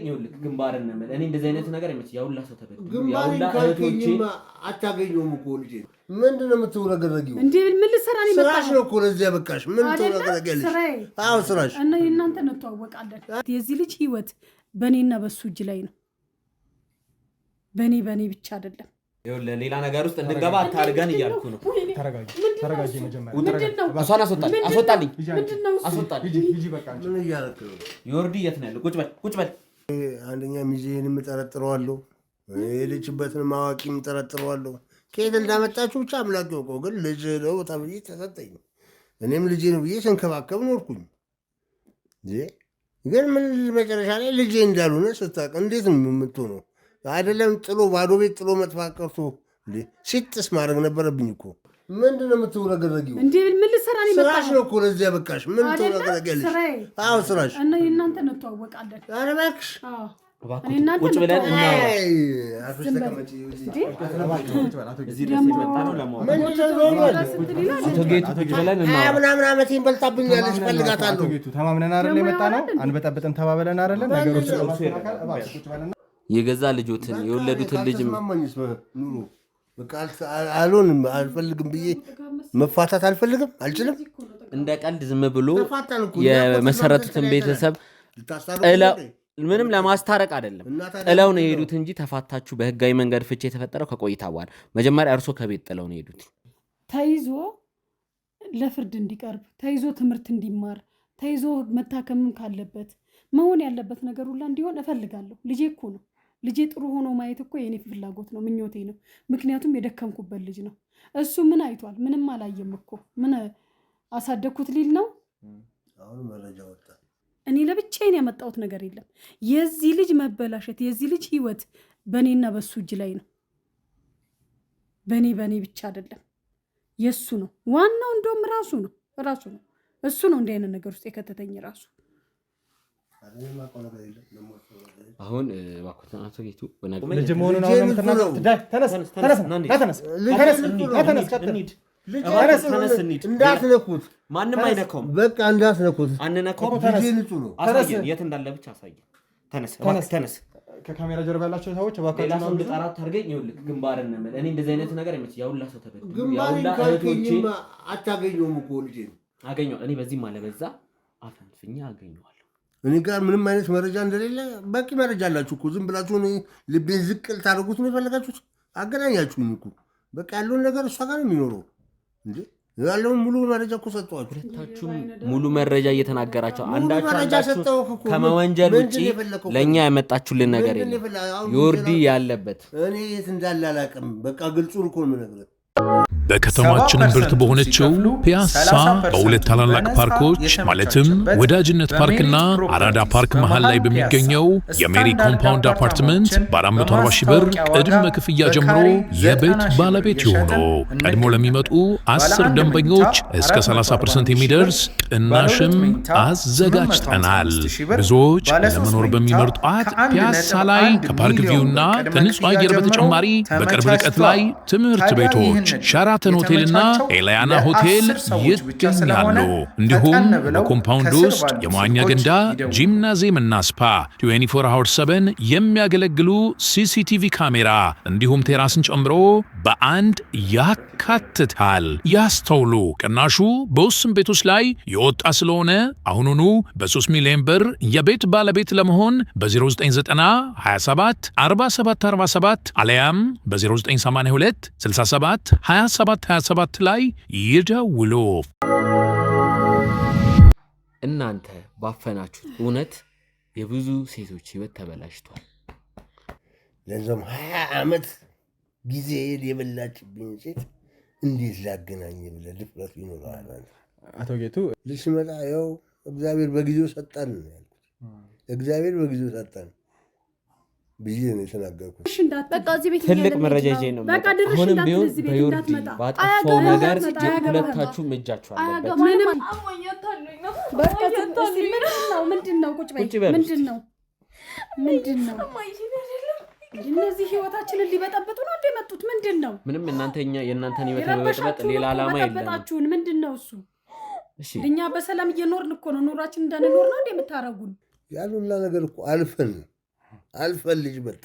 ይኸውልህ ግንባርን ነው እኔ እንደዚህ አይነት ነገር አይመች ያውላ ሰው ተበድሉ ያውላ እህቶቼ አታገኙም እኮ ልጅ ምንድነው የምትወረገረጊው እንዴ ምን ልሰራ ነው ስራሽ ነው እኮ ለዚህ ያበቃሽ ምን ትወረገረጊልሽ አዎ ስራሽ እና እናንተ ነው ተዋወቃለን የዚህ ልጅ ህይወት በኔና በሱ እጅ ላይ ነው በኔ ብቻ አይደለም ይኸውልህ ሌላ ነገር ውስጥ እንድንገባ አታርገን እያልኩ ነው ተረጋጊ መጀመሪያ አሷን አስወጣልኝ ሂጂ በቃ ምን እያደረክ ነው ዮርዲ የት ነው ያለው ቁጭ በል አንደኛ ሚዜንም ጠረጥረዋለሁ የልጅበትን ማዋቂም ጠረጥረዋለሁ ከየት እንዳመጣችሁ ብቻ አምላክ ያውቀው ግን ልጅ ነው ተብዬ ተሰጠኝ እኔም ልጄ ነው ብዬ ስንከባከብ ኖርኩኝ ግን ምን መጨረሻ ላይ ልጄ እንዳልሆነ ስታውቅ እንዴት ነው የምትሆነው አይደለም ጥሎ ባዶ ቤት ጥሎ መጥፋት ቀርቶ ሲጥስ ማድረግ ነበረብኝ እኮ ምንድነው የምትወረገረጊው እንዴ ምን ልሰራ ነው ስራሽ ነው እኮ ለዚህ ያበቃሽ ምን ትወረገረጊልሽ አዎ ስራሽ እና እናንተ ነው ተዋወቃለን ኧረ እባክሽ ቁጭ ብለን እናውራ አፍሽ ተቀመጪ እዚህ ድረስ የመጣ ነው ለማውራት አቶ ጌቱ ቁጭ ብለን እናውራ ምናምን ዓመቴን በልታብኛለች ፈልጋታለሁ ጌቱ ተማምነን አይደል የመጣ ነው አንበጣበጥን ተባብለን አይደል ነገሮች የገዛ ልጆትን የወለዱትን ልጅ በቃ አልሆንም አልፈልግም ብዬ መፋታት አልፈልግም አልችልም እንደ ቀልድ ዝም ብሎ የመሰረቱትን ቤተሰብ ጥለው ምንም ለማስታረቅ አይደለም ጥለው ነው የሄዱት እንጂ ተፋታችሁ በህጋዊ መንገድ ፍቺ የተፈጠረው ከቆይታ በኋላ መጀመሪያ እርሶ ከቤት ጥለው ነው የሄዱት ተይዞ ለፍርድ እንዲቀርብ ተይዞ ትምህርት እንዲማር ተይዞ መታከም ካለበት መሆን ያለበት ነገር ሁላ እንዲሆን እፈልጋለሁ ልጄ እኮ ነው ልጄ ጥሩ ሆኖ ማየት እኮ የኔ ፍላጎት ነው ምኞቴ ነው ምክንያቱም የደከምኩበት ልጅ ነው እሱ ምን አይቷል ምንም አላየም እኮ ምን አሳደኩት ሊል ነው አሁን መረጃ ወጣ እኔ ለብቻዬን ያመጣሁት ነገር የለም የዚህ ልጅ መበላሸት የዚህ ልጅ ህይወት በኔና በሱ እጅ ላይ ነው በኔ ብቻ አይደለም የሱ ነው ዋናው እንደውም ራሱ ነው እሱ ነው እንደ አይነት ነገር ውስጥ የከተተኝ ራሱ አሁን ባኩት አቶ ጌቱ ልጅ መሆኑን አሁን ምትናገር ተነስ እንዳትነኩት ማንም አይነካውም በቃ እንዳትነኩት አንነካው ልጄ ንጹህ ነው አሳየን የት እንዳለ ብቻ አሳየን ተነስ ከካሜራ ጀርባ ያላቸው ሰዎች ሌላ ሰው እንድጠራት አድርገኝ ይኸውልህ ግንባርን ነው እኔ እንደዚህ አይነት ነገር አይመች ያውላ ሰው ተበድሉ ያውላ እህቶቼ አታገኙም እኮ ልጄ አገኘው እኔ በዚህም አለበዛ አፈንፍኛ አገኘዋለሁ እኔ ጋር ምንም አይነት መረጃ እንደሌለ በቂ መረጃ አላችሁ እኮ ዝም ብላችሁ ልቤን ዝቅል ታደርጉት ነው የፈለጋችሁት አገናኛችሁኝ እኮ በቃ ያለውን ነገር እሷ ጋር ነው የሚኖረው እንዴ ያለውን ሙሉ መረጃ እኮ ሰጠዋችሁ ሁለታችሁም ሙሉ መረጃ እየተናገራችሁ አንዳችሁ ከመወንጀል ውጪ ለኛ ያመጣችሁልን ነገር የለም ዮርዲ ያለበት እኔ የት እንዳለ አላውቅም በቃ ግልጹን እኮ ነው የምነግርህ በከተማችን ብርት በሆነችው ፒያሳ በሁለት ታላላቅ ፓርኮች ማለትም ወዳጅነት ፓርክና አራዳ ፓርክ መሃል ላይ በሚገኘው የሜሪ ኮምፓውንድ አፓርትመንት በ440 ሺህ ብር ቅድመ ክፍያ ጀምሮ የቤት ባለቤት የሆኑ ቀድሞ ለሚመጡ 10 ደንበኞች እስከ 30% የሚደርስ ቅናሽም አዘጋጅተናል። ብዙዎች ለመኖር በሚመርጧት ፒያሳ ላይ ከፓርክ ቪውና ከንጹህ አየር በተጨማሪ በቅርብ ርቀት ላይ ትምህርት ቤቶች ሸራተን ሆቴልና ኤላያና ሆቴል ይገኛሉ። እንዲሁም በኮምፓውንድ ውስጥ የመዋኛ ገንዳ፣ ጂምናዚየምና ስፓ 24/7 የሚያገለግሉ ሲሲቲቪ ካሜራ እንዲሁም ቴራስን ጨምሮ በአንድ ያካትታል። ያስተውሉ፣ ቅናሹ በውስን ቤቶች ላይ የወጣ ስለሆነ አሁኑኑ በ3 ሚሊዮን ብር የቤት ባለቤት ለመሆን በ0990 27 47 47 አለያም በ0982 67 27 ላይ ይደውሉ። እናንተ ባፈናችሁት እውነት የብዙ ሴቶች ህይወት ተበላሽቷል። ለዛም 20 ዓመት ጊዜ የበላችብኝ ሴት እንዴት ላገናኝ ብለህ ድፍረቱ ይኖራል። አቶ ጌቱ ልስመጣ ያው እግዚአብሔር በጊዜው ሰጠን ያልኩት እግዚአብሔር በጊዜው ሰጠን ብዬ ነው የተናገርኩት። በቃ እዚህ ቤት ትልቅ መረጃ ይዤ ነው አሁንም ቢሆን በዮርዲ ባጠፋው ነገር ሁለታችሁም እጃችሁ አለበት። ምንድነው? ቁጭ በይ። ምንድነው? እነዚህ ህይወታችንን ሊበጠብጡ ነው እንደመጡት። ምንድነው? ምንም የእናንተን ህይወት ለመበጥበጥ ሌላ ዓላማ የለም። ምንድነው እሱ? እኛ በሰላም እየኖርን እኮ ነው። ኑሯችን እንዳንኖር ነው እንደምታረጉን። ያሉላ ነገር እኮ አልፈን አልፈን ልጅ መጣ።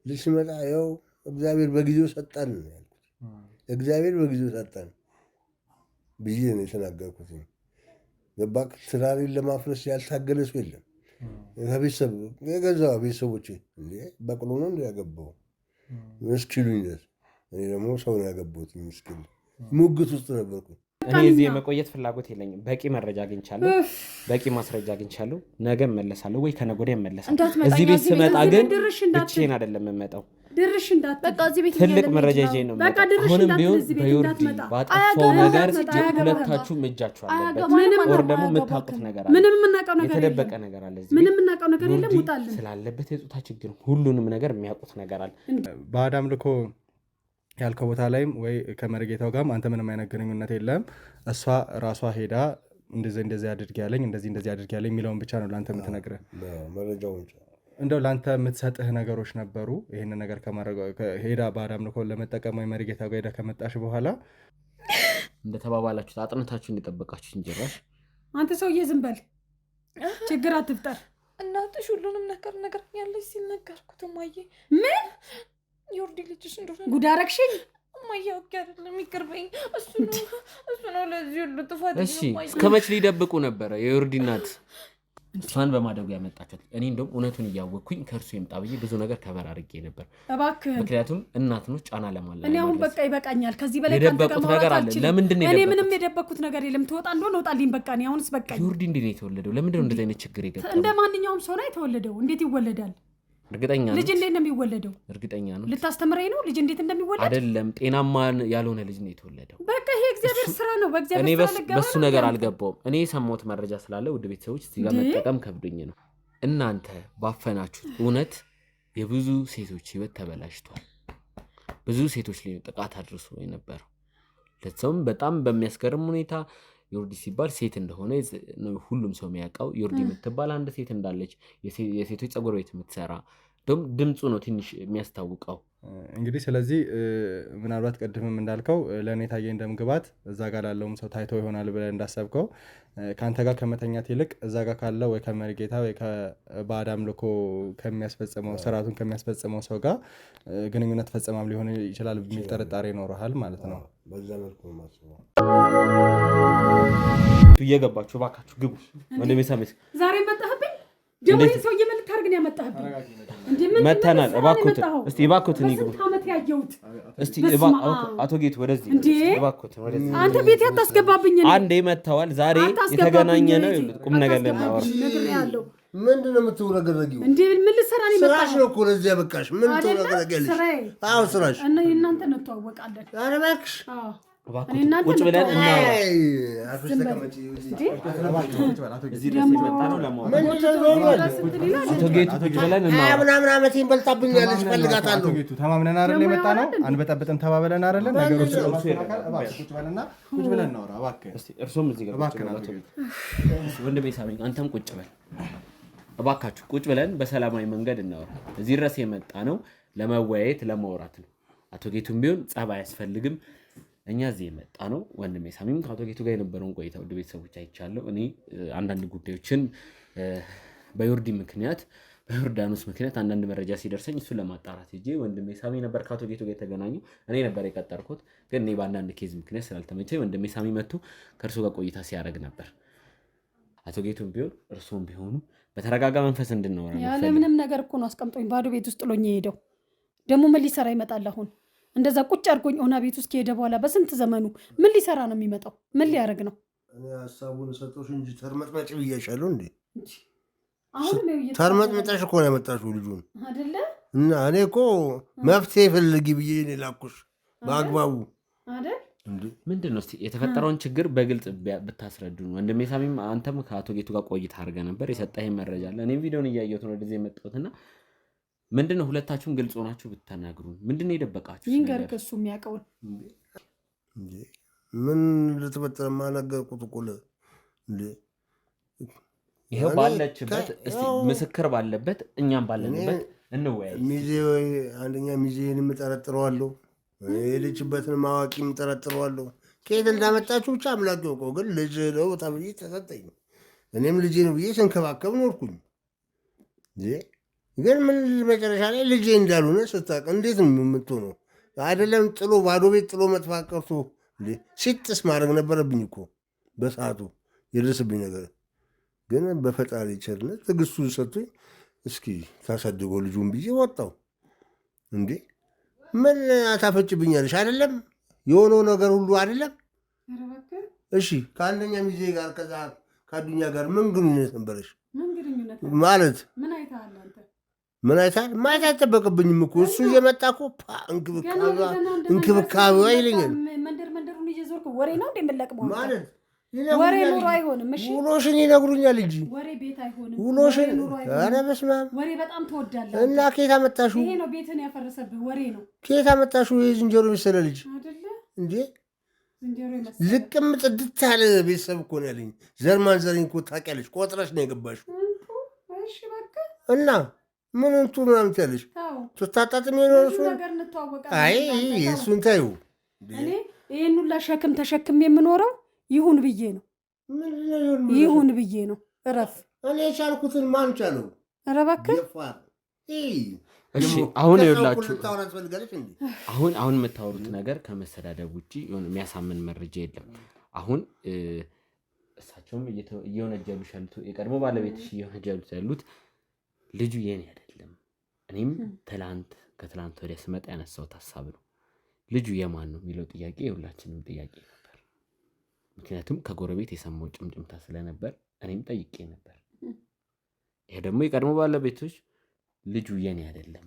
ልጅ ሲመጣ ያው እግዚአብሔር በጊዜው ሰጠን ያልኩት እግዚአብሔር በጊዜው ሰጠን ብዬ ነው የተናገርኩት። ገባክ? ትዳሬን ለማፍረስ ያልታገለ ሰው የለም። ከቤተሰብ የገዛ ቤተሰቦቼ በቅሎ ነው እንዲ ያገባው ምስኪሉኝ ድረስ እኔ ደግሞ ሰው ነው ያገባሁት። ምስኪል ሙግት ውስጥ ነበርኩ። እኔ እዚህ የመቆየት ፍላጎት የለኝም። በቂ መረጃ አግኝቻለሁ፣ በቂ ማስረጃ አግኝቻለሁ። ነገ እመለሳለሁ ወይ ከነገ ወዲያ እመለሳለሁ። እዚህ ቤት ስመጣ ግን ብቻዬን አይደለም የምመጣው። ትልቅ መረጃ ይዤ ነው የምመጣው። አሁንም ቢሆን በዮርዲ ባጠፋው ነገር ሁለታችሁም እጃችሁ አለበት። ወር ደግሞ የምታውቁት ነገር አለ፣ የተደበቀ ነገር አለ። እዚህ ስላለበት የፆታ ችግር ሁሉንም ነገር የሚያውቁት ነገር አለ። ባዕድ አምልኮ ያልከው ቦታ ላይም ወይ ከመርጌታው ጋርም አንተ ምንም አይነት ግንኙነት የለም። እሷ ራሷ ሄዳ እንደዚህ አድርግ ያለኝ እንደዚህ አድርግ ያለኝ የሚለውን ብቻ ነው ለአንተ የምትነግርህ። እንደው ለአንተ የምትሰጥህ ነገሮች ነበሩ? ይህንን ነገር ሄዳ ባዕድ አምልኮን ለመጠቀም ወይ መርጌታው ጋር ሄዳ ከመጣሽ በኋላ እንደተባባላችሁ አጥንታችሁ እንደጠበቃችሁ እንጀራሽ። አንተ ሰውዬ ዝም በል፣ ችግር አትፍጠር። እናትሽ ሁሉንም ነገር ያለች ሲነገርኩት እማዬ ምን ዮርዲ ልጅሽ እንደሆነ ጉድ አደረግሽኝ እማዬ። አውቄ አይደለም ይቅርበኝ። እሱ ነው ለዚህ ሁሉ ጥፋት። እሺ እስከ መች ሊደብቁ ነበረ? የዮርዲ እናት እሷን በማደጉ ያመጣችት። እኔ እንደውም እውነቱን እያወቅኩኝ ከእርሱ የምጣ ብዬ ብዙ ነገር ከበር አድርጌ ነበር። እባክህ ምክንያቱም እናት ነው ጫና ለማለት። እኔ አሁን በቃ ይበቃኛል። ከዚህ በላይ የደበቁት ነገር አለ። ለምንድን ነው እኔ ምንም የደበኩት ነገር የለም። ትወጣ እንደሆነ ወጣልኝ። በቃ እኔ አሁንስ በቃኝ። ዮርዲ እንዴት ነው የተወለደው? ለምንድን ነው እንደዚህ አይነት ችግር የገጠመው? እንደ ማንኛውም ሰው ነው የተወለደው። እንዴት ይወለዳል? እርግጠኛ ነው ልጅ እንዴት ነው የሚወለደው? እርግጠኛ ነው። ልታስተምረኝ ነው? ልጅ እንዴት እንደሚወለድ አይደለም። ጤናማ ያልሆነ ልጅ ነው የተወለደው። በቃ ይሄ እግዚአብሔር ስራ ነው። በእግዚአብሔር ስራ ልገባ በሱ ነገር አልገባውም። እኔ የሰማሁት መረጃ ስላለ ውድ ቤተሰቦች እዚህ ጋር መጠቀም ከብዶኝ ነው። እናንተ ባፈናችሁት እውነት የብዙ ሴቶች ህይወት ተበላሽቷል። ብዙ ሴቶች ላይ ጥቃት አድርሶ የነበረው ለሰውም በጣም በሚያስገርም ሁኔታ ዮርዲ ሲባል ሴት እንደሆነ ሁሉም ሰው የሚያውቀው። ዮርዲ የምትባል አንድ ሴት እንዳለች የሴቶች ፀጉር ቤት የምትሰራ ድምፁ ነው ትንሽ የሚያስታውቀው። እንግዲህ ስለዚህ ምናልባት ቅድምም እንዳልከው ለእኔ ታየኝ ደም ግባት እዛ ጋር ላለውም ሰው ታይቶ ይሆናል ብለህ እንዳሰብከው ከአንተ ጋር ከመተኛት ይልቅ እዛ ጋር ካለው ወይ ከመርጌታ ወይ ከባዕድ አምልኮ ከሚያስፈጽመው ስርዓቱን ከሚያስፈጽመው ሰው ጋር ግንኙነት ፈጽማም ሊሆን ይችላል የሚል ጥርጣሬ ይኖረሃል ማለት ነው። በዛ መልኩ ነው የማስበው። እየገባችሁ እባካችሁ ግቡ። ወንድሜ ሳሜት ዛሬ መጣህብኝ። ደግሞ ይሄ ሰውዬ ምን ልታርግ ነው ያመጣህብኝ? መተናል። እስቲ እባክዎትን ይግቡ። አመት ያየሁት እስቲ አቶ ጌቱ ወደዚህ እባክዎትን ወደዚህ። አንተ ቤት ያታስገባብኝ አንዴ መተዋል። ዛሬ የተገናኘ ነው። ቁም ነገር ልናወራ ነግሬሃለሁ። ምንድን ነው የምትውረገረጊው? እንዴ ምን ልትሰራ ነው የመጣኸው? ስራሽ ነው እኮ ለዚህ ያበቃሽ። ምን ትውረገረጊያለሽ? አዎ ስራሽ። እና እናንተ እንተዋወቃለን። ኧረ እባክሽ ቁጭ ብለን እናወራ። አቶ ጌቱ ቁጭ ብለን እናወራ። ምናምን ዓመቴን በልታብኛለች። እፈልጋታለሁ። ተማምነን አይደል የመጣ ነው? አንበጠብጥም ተባብለን አይደል? ነገሮች ቁጭ ብለን እናወራ እባክህ። እርሶም እዚህ ጋር ወንድሜ ሳሚኝ፣ አንተም ቁጭ በል እባካችሁ። ቁጭ ብለን በሰላማዊ መንገድ እናወራ። እዚህ ድረስ የመጣ ነው ለመወያየት ለማውራት ነው። አቶ ጌቱም ቢሆን ጸብ አያስፈልግም። እኛ እዚህ የመጣ ነው ወንድሜ ሳሚም ከአቶ ጌቱ ጋር የነበረውን ቆይታ ውድ ቤተሰቦች አይቻለሁ። እኔ አንዳንድ ጉዳዮችን በዮርዲ ምክንያት በዮርዳኖስ ምክንያት አንዳንድ መረጃ ሲደርሰኝ እሱን ለማጣራት ሄጄ ወንድሜ ሳሚ ነበር ከአቶ ጌቱ ጋር የተገናኙ። እኔ ነበር የቀጠርኩት፣ ግን እኔ በአንዳንድ ኬዝ ምክንያት ስላልተመቸኝ ወንድሜ ሳሚ መጥቶ ከእርሱ ጋር ቆይታ ሲያደርግ ነበር። አቶ ጌቱም ቢሆን እርሱም ቢሆኑ በተረጋጋ መንፈስ እንድናወራ ያለ ምንም ነገር እኮ ነው አስቀምጦኝ ባዶ ቤት ውስጥ ጥሎኝ የሄደው። ደግሞ ምን ሊሰራ ይመጣል አሁን? እንደዛ ቁጭ አድርጎኝ ሆና ቤት ውስጥ ከሄደ በኋላ በስንት ዘመኑ ምን ሊሰራ ነው የሚመጣው? ምን ሊያደርግ ነው? እኔ ሀሳቡን ሰጠሁሽ እንጂ ተርመጥመጭ ብያሻለሁ እንዴ? አሁን ተርመጥመጫሽ እኮ ነው ያመጣሽው ልጁን አይደለ? እና እኔ እኮ መፍትሄ ፈልጊ ብዬ እኔ ላኩሽ በአግባቡ አይደል? ምንድን ነው እስኪ የተፈጠረውን ችግር በግልጽ ብታስረዱን። ወንድሜ ሳሚም አንተም ከአቶ ጌቱ ጋር ቆይታ አድርገህ ነበር፣ የሰጠኸኝ መረጃ አለ። እኔም ቪዲዮን እያየሁት ነው ወደዚህ የመጣሁትና ምንድን ነው ሁለታችሁም ግልጽ ሆናችሁ ብትናገሩን። ምንድን ነው የደበቃችሁ? ይንገርህ እሱ የሚያውቀውን። ምን ልትበጠረ ማነገርኩት እኮ ይኸው ባለችበት እስቲ ምስክር ባለበት እኛም ባለንበት እንወያይ። አንደኛ ሚዜን የምጠረጥረዋለሁ፣ የልጅበትን ማዋቂ የምጠረጥረዋለሁ። ከየት እንዳመጣችሁ ብቻ አምላክ ያውቀው፣ ግን ልጅ ነው ተብዬ ተሰጠኝ። እኔም ልጄ ነው ብዬ ስንከባከብ ኖርኩኝ። ግን ምን መጨረሻ ላይ ልጄ እንዳልሆነ ስታውቅ እንዴት ነው የምትሆነው? አይደለም ጥሎ ባዶ ቤት ጥሎ መጥፋት ቀርቶ ሲጥስ ማድረግ ነበረብኝ እኮ በሰዓቱ የደረስብኝ ነገር። ግን በፈጣሪ ቸርነት ትዕግስቱን ሰጥቶኝ እስኪ ታሳድገው ልጁን ብዬ ወጣው። እንዴ ምን ታፈጭብኛለሽ? አይደለም የሆነው ነገር ሁሉ አይደለም። እሺ ከአንደኛ ሚዜ ጋር ከዛ ከአዱኛ ጋር ምን ግንኙነት ነበረሽ? ማለት ምን አይታል? ማየት አይጠበቅብኝም እኮ እሱ እየመጣ እኮ እንክብካቤዋ ይለኛል ማለት ወሬ ኑሮ አይሆንም። እሺ ውሎሽን ይነግሩኛል እንጂ ወሬ ቤት አይሆንም። ውሎሽን ኧረ በስመ አብ ወሬ በጣም ትወዳለህ እና ከየት አመጣሽው? ይሄ ነው ቤትን ያፈረሰብህ ወሬ ነው። ከየት አመጣሽው? የዝንጀሮ መሰለ ልጅ አይደለ እንዴ? ዝንጀሮ ይመስላል። ልቅም ጽድት ያለ ቤተሰብ እኮ ነው ያለኝ። ዘር ማንዘሬን እኮ ታውቂያለሽ። ቆጥረሽ ነው የገባሽው። እሺ በቃ እና ምን እንቱ ምናምን ትያለሽ? ስታጣጥም የሆነ እሱ ነገር እንተዋወቃለን። አይ እሱን ታዩ። እኔ ይሄን ሁላ ሸክም ተሸክም የምኖረው ይሁን ብዬ ነው። ይሁን ብዬ ነው። እረፍ። እኔ የቻልኩትን ማን ቻለው? ኧረ እባክህ እሺ አሁን ይኸውላችሁ አሁን የምታወሩት ነገር ከመሰዳደብ ውጭ የሆነ የሚያሳምን መረጃ የለም። አሁን እሳቸውም እየወነጀሉሽ ያሉት የቀድሞ ባለቤትሽ እየወነጀሉት ያሉት ልጁ የኔ አይደለም። እኔም ከትላንት ወዲያ ስመጣ ያነሳሁት ሀሳብ ነው። ልጁ የማን ነው የሚለው ጥያቄ የሁላችንም ጥያቄ ነበር። ምክንያቱም ከጎረቤት የሰማው ጭምጭምታ ስለነበር እኔም ጠይቄ ነበር። ይሄ ደግሞ የቀድሞ ባለቤቶች ልጁ የኔ አይደለም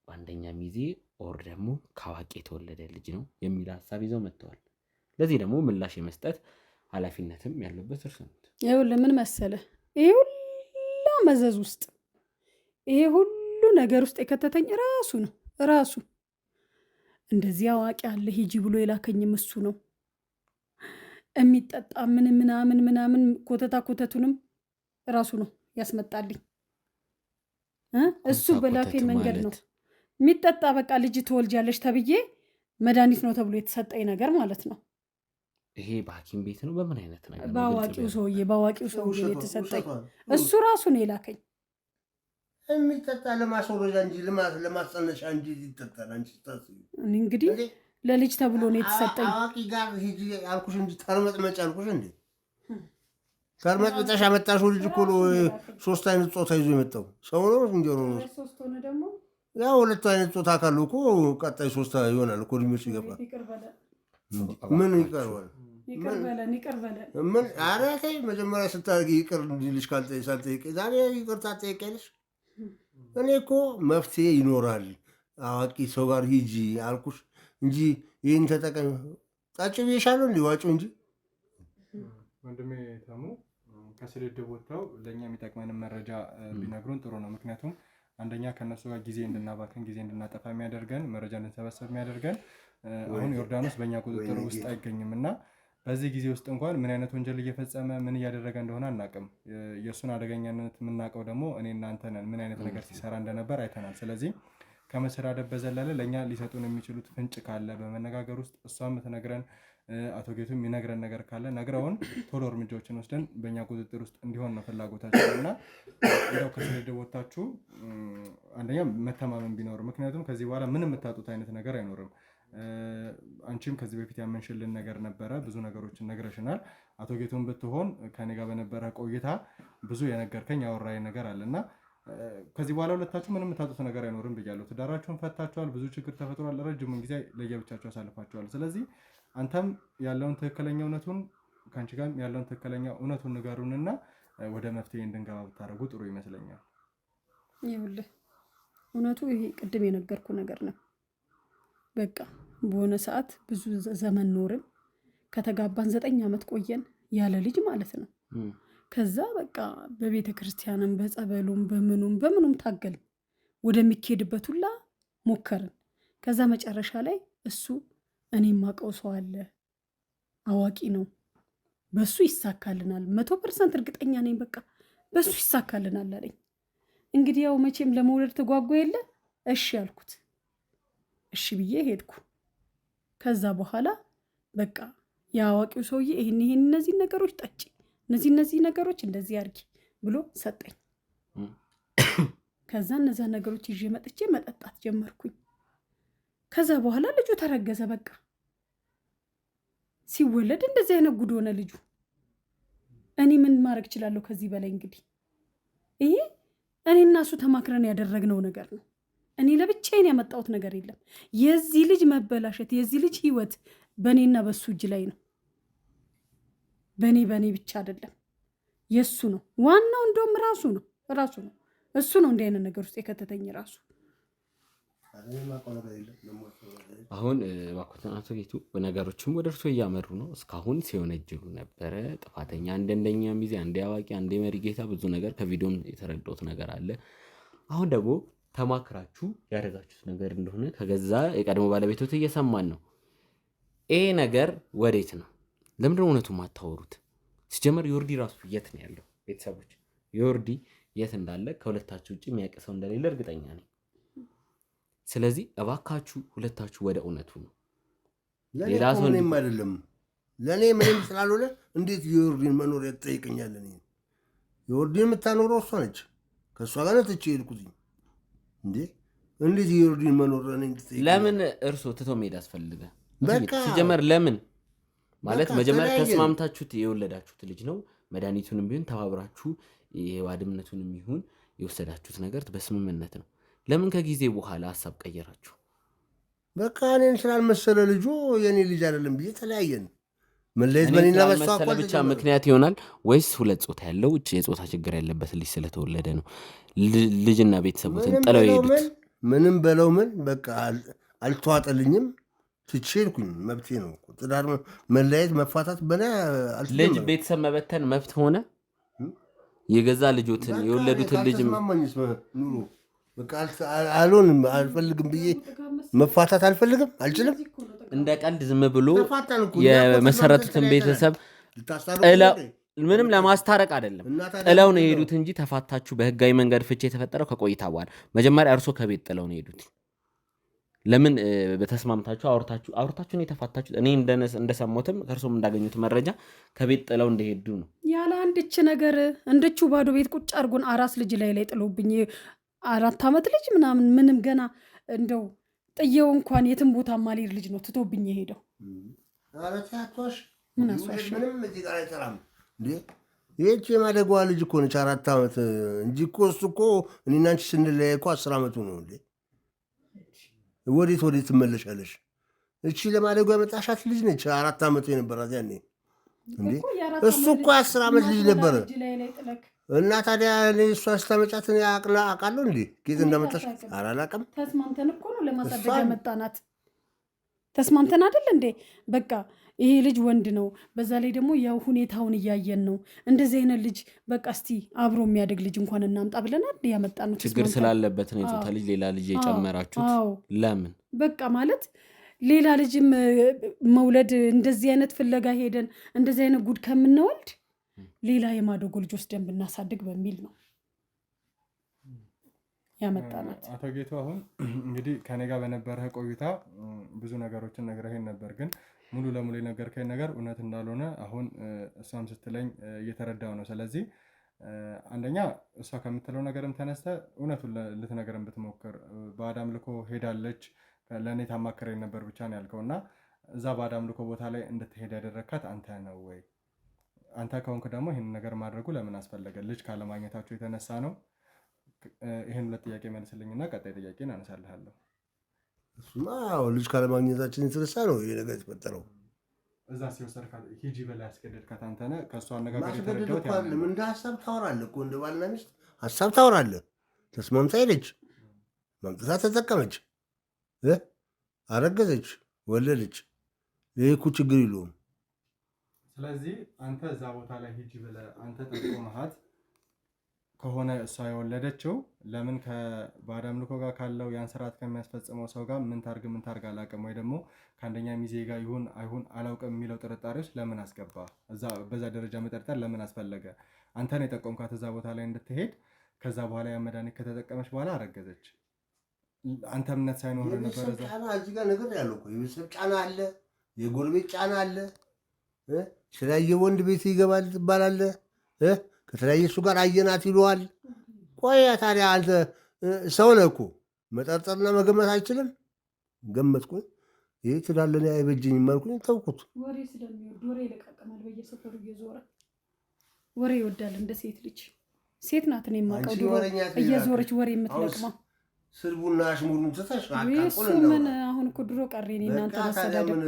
በአንደኛ ሚዜ ኦር ደግሞ ከአዋቂ የተወለደ ልጅ ነው የሚል ሀሳብ ይዘው መጥተዋል። ለዚህ ደግሞ ምላሽ የመስጠት ኃላፊነትም ያለበት እርሱ ነው። ይኸውልህ ምን መሰለህ፣ ይሄ ሁሉ መዘዝ ውስጥ ይሄ ሁሉ ነገር ውስጥ የከተተኝ ራሱ ነው። ራሱ እንደዚህ አዋቂ አለ ሂጂ ብሎ የላከኝም እሱ ነው። የሚጠጣ ምናምን ኮተቱንም ራሱ ነው ያስመጣልኝ። እሱ በላከኝ መንገድ ነው የሚጠጣ። በቃ ልጅ ትወልጃለሽ ተብዬ መድኃኒት ነው ተብሎ የተሰጠኝ ነገር ማለት ነው። ይሄ በሐኪም ቤት ነው በምን አይነት ነገር? በአዋቂው ሰውዬ የተሰጠኝ እሱ ራሱ ነው የላከኝ። የሚጠጣ ለማስወረጃ እንጂ ለማስጸነሻ እንጂ ይጠጣል። አንቺ ታስቢ እንግዲህ ለልጅ ተብሎ ነው የተሰጠኝ። አዋቂ ጋር ሂጂ አልኩሽ እንጂ ተርመጥመጭ አልኩሽ እንዴ? ተርመጥመጫሽ ያመጣሽው ልጅ እኮ ሶስት አይነት ጾታ ይዞ የመጣው ሰው ነው ዝንጀሮ ነው። ያው ሁለቱ አይነት ጾታ ካለው እኮ ቀጣይ ሶስት ይሆናል እኮ እድሜው ሲገፋ። ምን ይቀርባል? ምን ኧረ ተይ መጀመሪያ ስታደርጊ ይቅር እንዲልሽ ሳልጠይቅ ዛሬ ይቅርታ ትጠይቂያለሽ? እኔ እኮ መፍትሄ ይኖራል አዋቂ ሰው ጋር ሂጂ አልኩሽ እንጂ ይህን ተጠቀም ጣጭ ብዬሻለሁ እንዲ ዋጩ እንጂ። ወንድሜ ተሙ ከስድድብ ወጥተው ለእኛ የሚጠቅመንን መረጃ ቢነግሩን ጥሩ ነው። ምክንያቱም አንደኛ ከእነሱ ጋር ጊዜ እንድናባክን ጊዜ እንድናጠፋ የሚያደርገን መረጃ እንድንሰበሰብ የሚያደርገን አሁን ዮርዳኖስ በእኛ ቁጥጥር ውስጥ አይገኝም እና በዚህ ጊዜ ውስጥ እንኳን ምን አይነት ወንጀል እየፈጸመ ምን እያደረገ እንደሆነ አናውቅም። የእሱን አደገኛነት የምናውቀው ደግሞ እኔ እናንተ ነን። ምን አይነት ነገር ሲሰራ እንደነበር አይተናል። ስለዚህ ከመሰዳደብ በዘለለ ለእኛ ሊሰጡን የሚችሉት ፍንጭ ካለ በመነጋገር ውስጥ እሷም ትነግረን፣ አቶ ጌቱም የሚነግረን ነገር ካለ ነግረውን ቶሎ እርምጃዎችን ወስደን በእኛ ቁጥጥር ውስጥ እንዲሆን ነው ፍላጎታችን እና ያው ከስድድብ ወጥታችሁ አንደኛ መተማመን ቢኖር፣ ምክንያቱም ከዚህ በኋላ ምን የምታጡት አይነት ነገር አይኖርም። አንቺም ከዚህ በፊት ያመንሽልን ነገር ነበረ፣ ብዙ ነገሮችን ነግረሽናል። አቶ ጌቱም ብትሆን ከኔ ጋር በነበረ ቆይታ ብዙ የነገርከኝ ያወራኝ ነገር አለና ከዚህ በኋላ ሁለታችሁ ምንም የምታጡት ነገር አይኖርም ብያለሁ። ትዳራችሁን ፈታችኋል፣ ብዙ ችግር ተፈጥሯል፣ ረጅሙን ጊዜ ለየብቻችሁ አሳልፋችኋል። ስለዚህ አንተም ያለውን ትክክለኛ እውነቱን ከአንቺ ጋር ያለውን ትክክለኛ እውነቱን ንገሩንና ወደ መፍትሄ እንድንገባ ብታደርጉ ጥሩ ይመስለኛል። ይኸውልህ እውነቱ ይሄ ቅድም የነገርኩ ነገር ነው። በቃ በሆነ ሰዓት ብዙ ዘመን ኖርን፣ ከተጋባን 9 ዓመት ቆየን ያለ ልጅ ማለት ነው። ከዛ በቃ በቤተ ክርስቲያንም በጸበሉም በምኑም ታገልን፣ ወደሚካሄድበት ሁላ ሞከርን። ከዛ መጨረሻ ላይ እሱ እኔ የማውቀው ሰው አለ አዋቂ ነው፣ በሱ ይሳካልናል፣ 100% እርግጠኛ ነኝ፣ በቃ በሱ ይሳካልናል አለኝ። እንግዲህ ያው መቼም ለመውለድ ተጓጓ የለ እሺ ያልኩት፣ እሺ ብዬ ሄድኩ። ከዛ በኋላ በቃ የአዋቂው ሰውዬ ይህን እነዚህ ነገሮች ጠጪ፣ እነዚህ ነገሮች እንደዚህ አድርጊ ብሎ ሰጠኝ። ከዛ እነዛ ነገሮች ይዤ መጥቼ መጠጣት ጀመርኩኝ። ከዛ በኋላ ልጁ ተረገዘ። በቃ ሲወለድ እንደዚህ አይነት ጉድ ሆነ ልጁ። እኔ ምን ማድረግ እችላለሁ ከዚህ በላይ? እንግዲህ ይሄ እኔና እሱ ተማክረን ያደረግነው ነገር ነው። እኔ ለብቻዬን ያመጣሁት ነገር የለም። የዚህ ልጅ መበላሸት፣ የዚህ ልጅ ህይወት በእኔና በሱ እጅ ላይ ነው። በእኔ ብቻ አይደለም፣ የእሱ ነው ዋናው። እንደውም ራሱ ነው እሱ ነው እንዲህ አይነት ነገር ውስጥ የከተተኝ ራሱ። አሁን እባክዎትን አቶ ጌቱ ነገሮችም ወደ እርሶ እያመሩ ነው። እስካሁን ሲወነጅሉ ነበረ። ጥፋተኛ አንደኛ ሚዜ፣ አንዴ አዋቂ፣ አንዴ መሪ ጌታ፣ ብዙ ነገር ከቪዲዮም የተረዳሁት ነገር አለ። አሁን ደግሞ ተማክራችሁ ያደረጋችሁት ነገር እንደሆነ ከገዛ የቀድሞ ባለቤቶት እየሰማን ነው። ይሄ ነገር ወዴት ነው? ለምንድን ነው እውነቱን ማታወሩት? ሲጀመር ዮርዲ ራሱ የት ነው ያለው? ቤተሰቦች ዮርዲ የት እንዳለ ከሁለታችሁ ውጭ የሚያውቅ ሰው እንደሌለ እርግጠኛ ነኝ። ስለዚህ እባካችሁ ሁለታችሁ ወደ እውነቱ ነው። ሌላ ሰው ምንም አይደለም። ለእኔ ምንም ስላልሆነ እንዴት የዮርዲን መኖሪያ ትጠይቀኛለህ? ዮርዲን የምታኖረው እሷ ነች። ከእሷ ጋር ትቼ ሄድኩትኝ እንዴ? እንዴት የዮርዲን መኖር ለምን እርሶ ትቶ መሄድ አስፈልገ? ሲጀመር ለምን ማለት መጀመሪያ ተስማምታችሁት የወለዳችሁት ልጅ ነው። መድኃኒቱንም ቢሆን ተባብራችሁ የዋድምነቱንም ይሁን የወሰዳችሁት ነገር በስምምነት ነው። ለምን ከጊዜ በኋላ ሀሳብ ቀየራችሁ? በቃ እኔን ስላልመሰለ ልጁ የኔ ልጅ አይደለም ብዬ ተለያየን። መለየት በኔና በሷ ብቻ ምክንያት ይሆናል ወይስ ሁለት ጾታ ያለው የጾታ ችግር ያለበት ልጅ ስለተወለደ ነው ልጅና ቤተሰቡትን ጥለው የሄዱት? ምንም በለው ምን በቃ አልተዋጠልኝም። ትቼልኩኝ መብቴ ነው። ትዳር መለያየት መፋታት ልጅ ቤተሰብ መበተን መብት ሆነ? የገዛ ልጆትን የወለዱትን ልጅ አልሆንም አልፈልግም ብዬ መፋታት አልፈልግም፣ አልችልም። እንደ ቀልድ ዝም ብሎ የመሰረቱትን ቤተሰብ ምንም ለማስታረቅ አይደለም ጥለው ነው የሄዱት እንጂ ተፋታችሁ በህጋዊ መንገድ ፍቺ የተፈጠረው ከቆይታ በኋላ። መጀመሪያ እርሶ ከቤት ጥለው ነው የሄዱት። ለምን በተስማምታችሁ አውርታችሁን የተፋታችሁት? እኔ እንደሰማሁትም ከእርሶም እንዳገኙት መረጃ ከቤት ጥለው እንደሄዱ ነው። ያለ አንድች ነገር እንደቹ ባዶ ቤት ቁጭ አድርጎን አራስ ልጅ ላይ ጥሎብኝ 4 ዓመት ልጅ ምንም ገና እንደው ጥየው እንኳን የትም ቦታ ማልሄድ ልጅ ነው ትቶብኝ የሄደው። ምን አስዋሽ? ምንም እዚህ ጋር አይሰራም እንዴ? ይህች የማደጓ ልጅ እኮ ነች 4 ዓመት እንጂ እኮ እሱ እኮ እኔና አንቺ ስንለያይ እኮ 10 ዓመቱ ነው እንዴ? ወዴት ትመለሻለሽ? እቺ ለማደጓ የመጣሻት ልጅ ነች 4 ዓመቱ የነበራት ያኔ እንዴ? እሱ እኮ 10 ዓመት ልጅ ነበረ። እና ታዲያ እሷ ስታመጫት አውቃለሁ እንዴ ጌት እንደመጣሽ? አላውቅም። ተስማምተን እኮ ነው ለማሳደግ ያመጣናት። ተስማምተን አይደል እንዴ? በቃ ይሄ ልጅ ወንድ ነው፣ በዛ ላይ ደግሞ ያው ሁኔታውን እያየን ነው። እንደዚህ አይነት ልጅ በቃ እስቲ አብሮ የሚያደግ ልጅ እንኳን እናምጣ ብለናል ያመጣነው። ችግር ስላለበት ነው የጾታ ልጅ ሌላ ልጅ የጨመራችሁት? ለምን በቃ ማለት ሌላ ልጅም መውለድ እንደዚህ አይነት ፍለጋ ሄደን እንደዚህ አይነት ጉድ ከምንወልድ ሌላ የማደጎ ልጅ ወስደን ብናሳድግ በሚል ነው ያመጣናት። አቶ ጌቱ አሁን እንግዲህ ከኔ ጋር በነበረ ቆይታ ብዙ ነገሮችን ነግረኸኝ ነበር፣ ግን ሙሉ ለሙሉ የነገርከኝ ነገር እውነት እንዳልሆነ አሁን እሷም ስትለኝ እየተረዳው ነው። ስለዚህ አንደኛ እሷ ከምትለው ነገርም ተነስተ እውነቱን ልትነገረን ብትሞክር፣ በአዳም ልኮ ሄዳለች ለእኔ ታማክረኝ ነበር ብቻ ነው ያልከው እና እዛ በአዳም ልኮ ቦታ ላይ እንድትሄድ ያደረግካት አንተ ነው ወይ? አንተ ከሆንክ ደግሞ ይህን ነገር ማድረጉ ለምን አስፈለገ? ልጅ ካለማግኘታቸው የተነሳ ነው? ይህን 2 ጥያቄ መልስልኝና ቀጣይ ጥያቄን አነሳልሃለሁ። እሱማ ልጅ ካለማግኘታችን የተነሳ ነው ይሄ ነገር የተፈጠረው። እዛ ሲወሰድካት ሂጂ በላይ ያስገደድካት አንተ ነህ። ከእሱ አነጋገር የተረዳሁት እንደ ሀሳብ ታወራለህ እኮ እንደ ባልና ሚስት ሀሳብ ታወራለህ። ተስማምታ ሄደች፣ ማምጥታ ተጠቀመች፣ አረገዘች፣ ወለደች። ይህ እኮ ችግር የለውም። ስለዚህ አንተ እዛ ቦታ ላይ ሂጂ ብለህ አንተ ጠቆመሃት ከሆነ እሷ የወለደችው ለምን ከባዳም ልኮ ጋር ካለው ያን ስርዓት ከሚያስፈጽመው ሰው ጋር ምን ታርግ አላውቅም፣ ወይ ደግሞ ከአንደኛ ሚዜ ጋር ይሁን አይሁን አላውቅም የሚለው ጥርጣሬዎች ለምን አስገባ? በዛ ደረጃ መጠርጠር ለምን አስፈለገ? አንተን የጠቆምካት እዛ ቦታ ላይ እንድትሄድ፣ ከዛ በኋላ ያ መድኃኒት ከተጠቀመች በኋላ አረገዘች። አንተ እምነት ሳይኖር ነበር። እዚህ ጋር ነገር ያለው እኮ የቤተሰብ ጫና አለ፣ የጎረቤት ጫና አለ። የተለያየ ወንድ ቤት ይገባል ትባላለህ። ከተለያየ እሱ ጋር አየናት ይለዋል። ቆያ ታዲያ አንተ ሰው ነህ እኮ መጠርጠርና መገመት አይችልም። ገመትኩኝ። ይሄ ትዳር አይበጀኝም አልኩኝ፣ ተውኩት። ወሬ ስለሚወድ ወሬ ይለቃቀማል። በየሰፈሩ እየዞረ ወሬ ይወዳል። እንደ ሴት ልጅ ሴት ናት እኔ የማውቀው ድሮ እየዞረች ወሬ የምትለቅመው። ስድቡና አሽሙሩን ትተሽ እሱ ምን አሁን እኮ ድሮ ቀሬ እኔ እናንተ መሰዳደብ።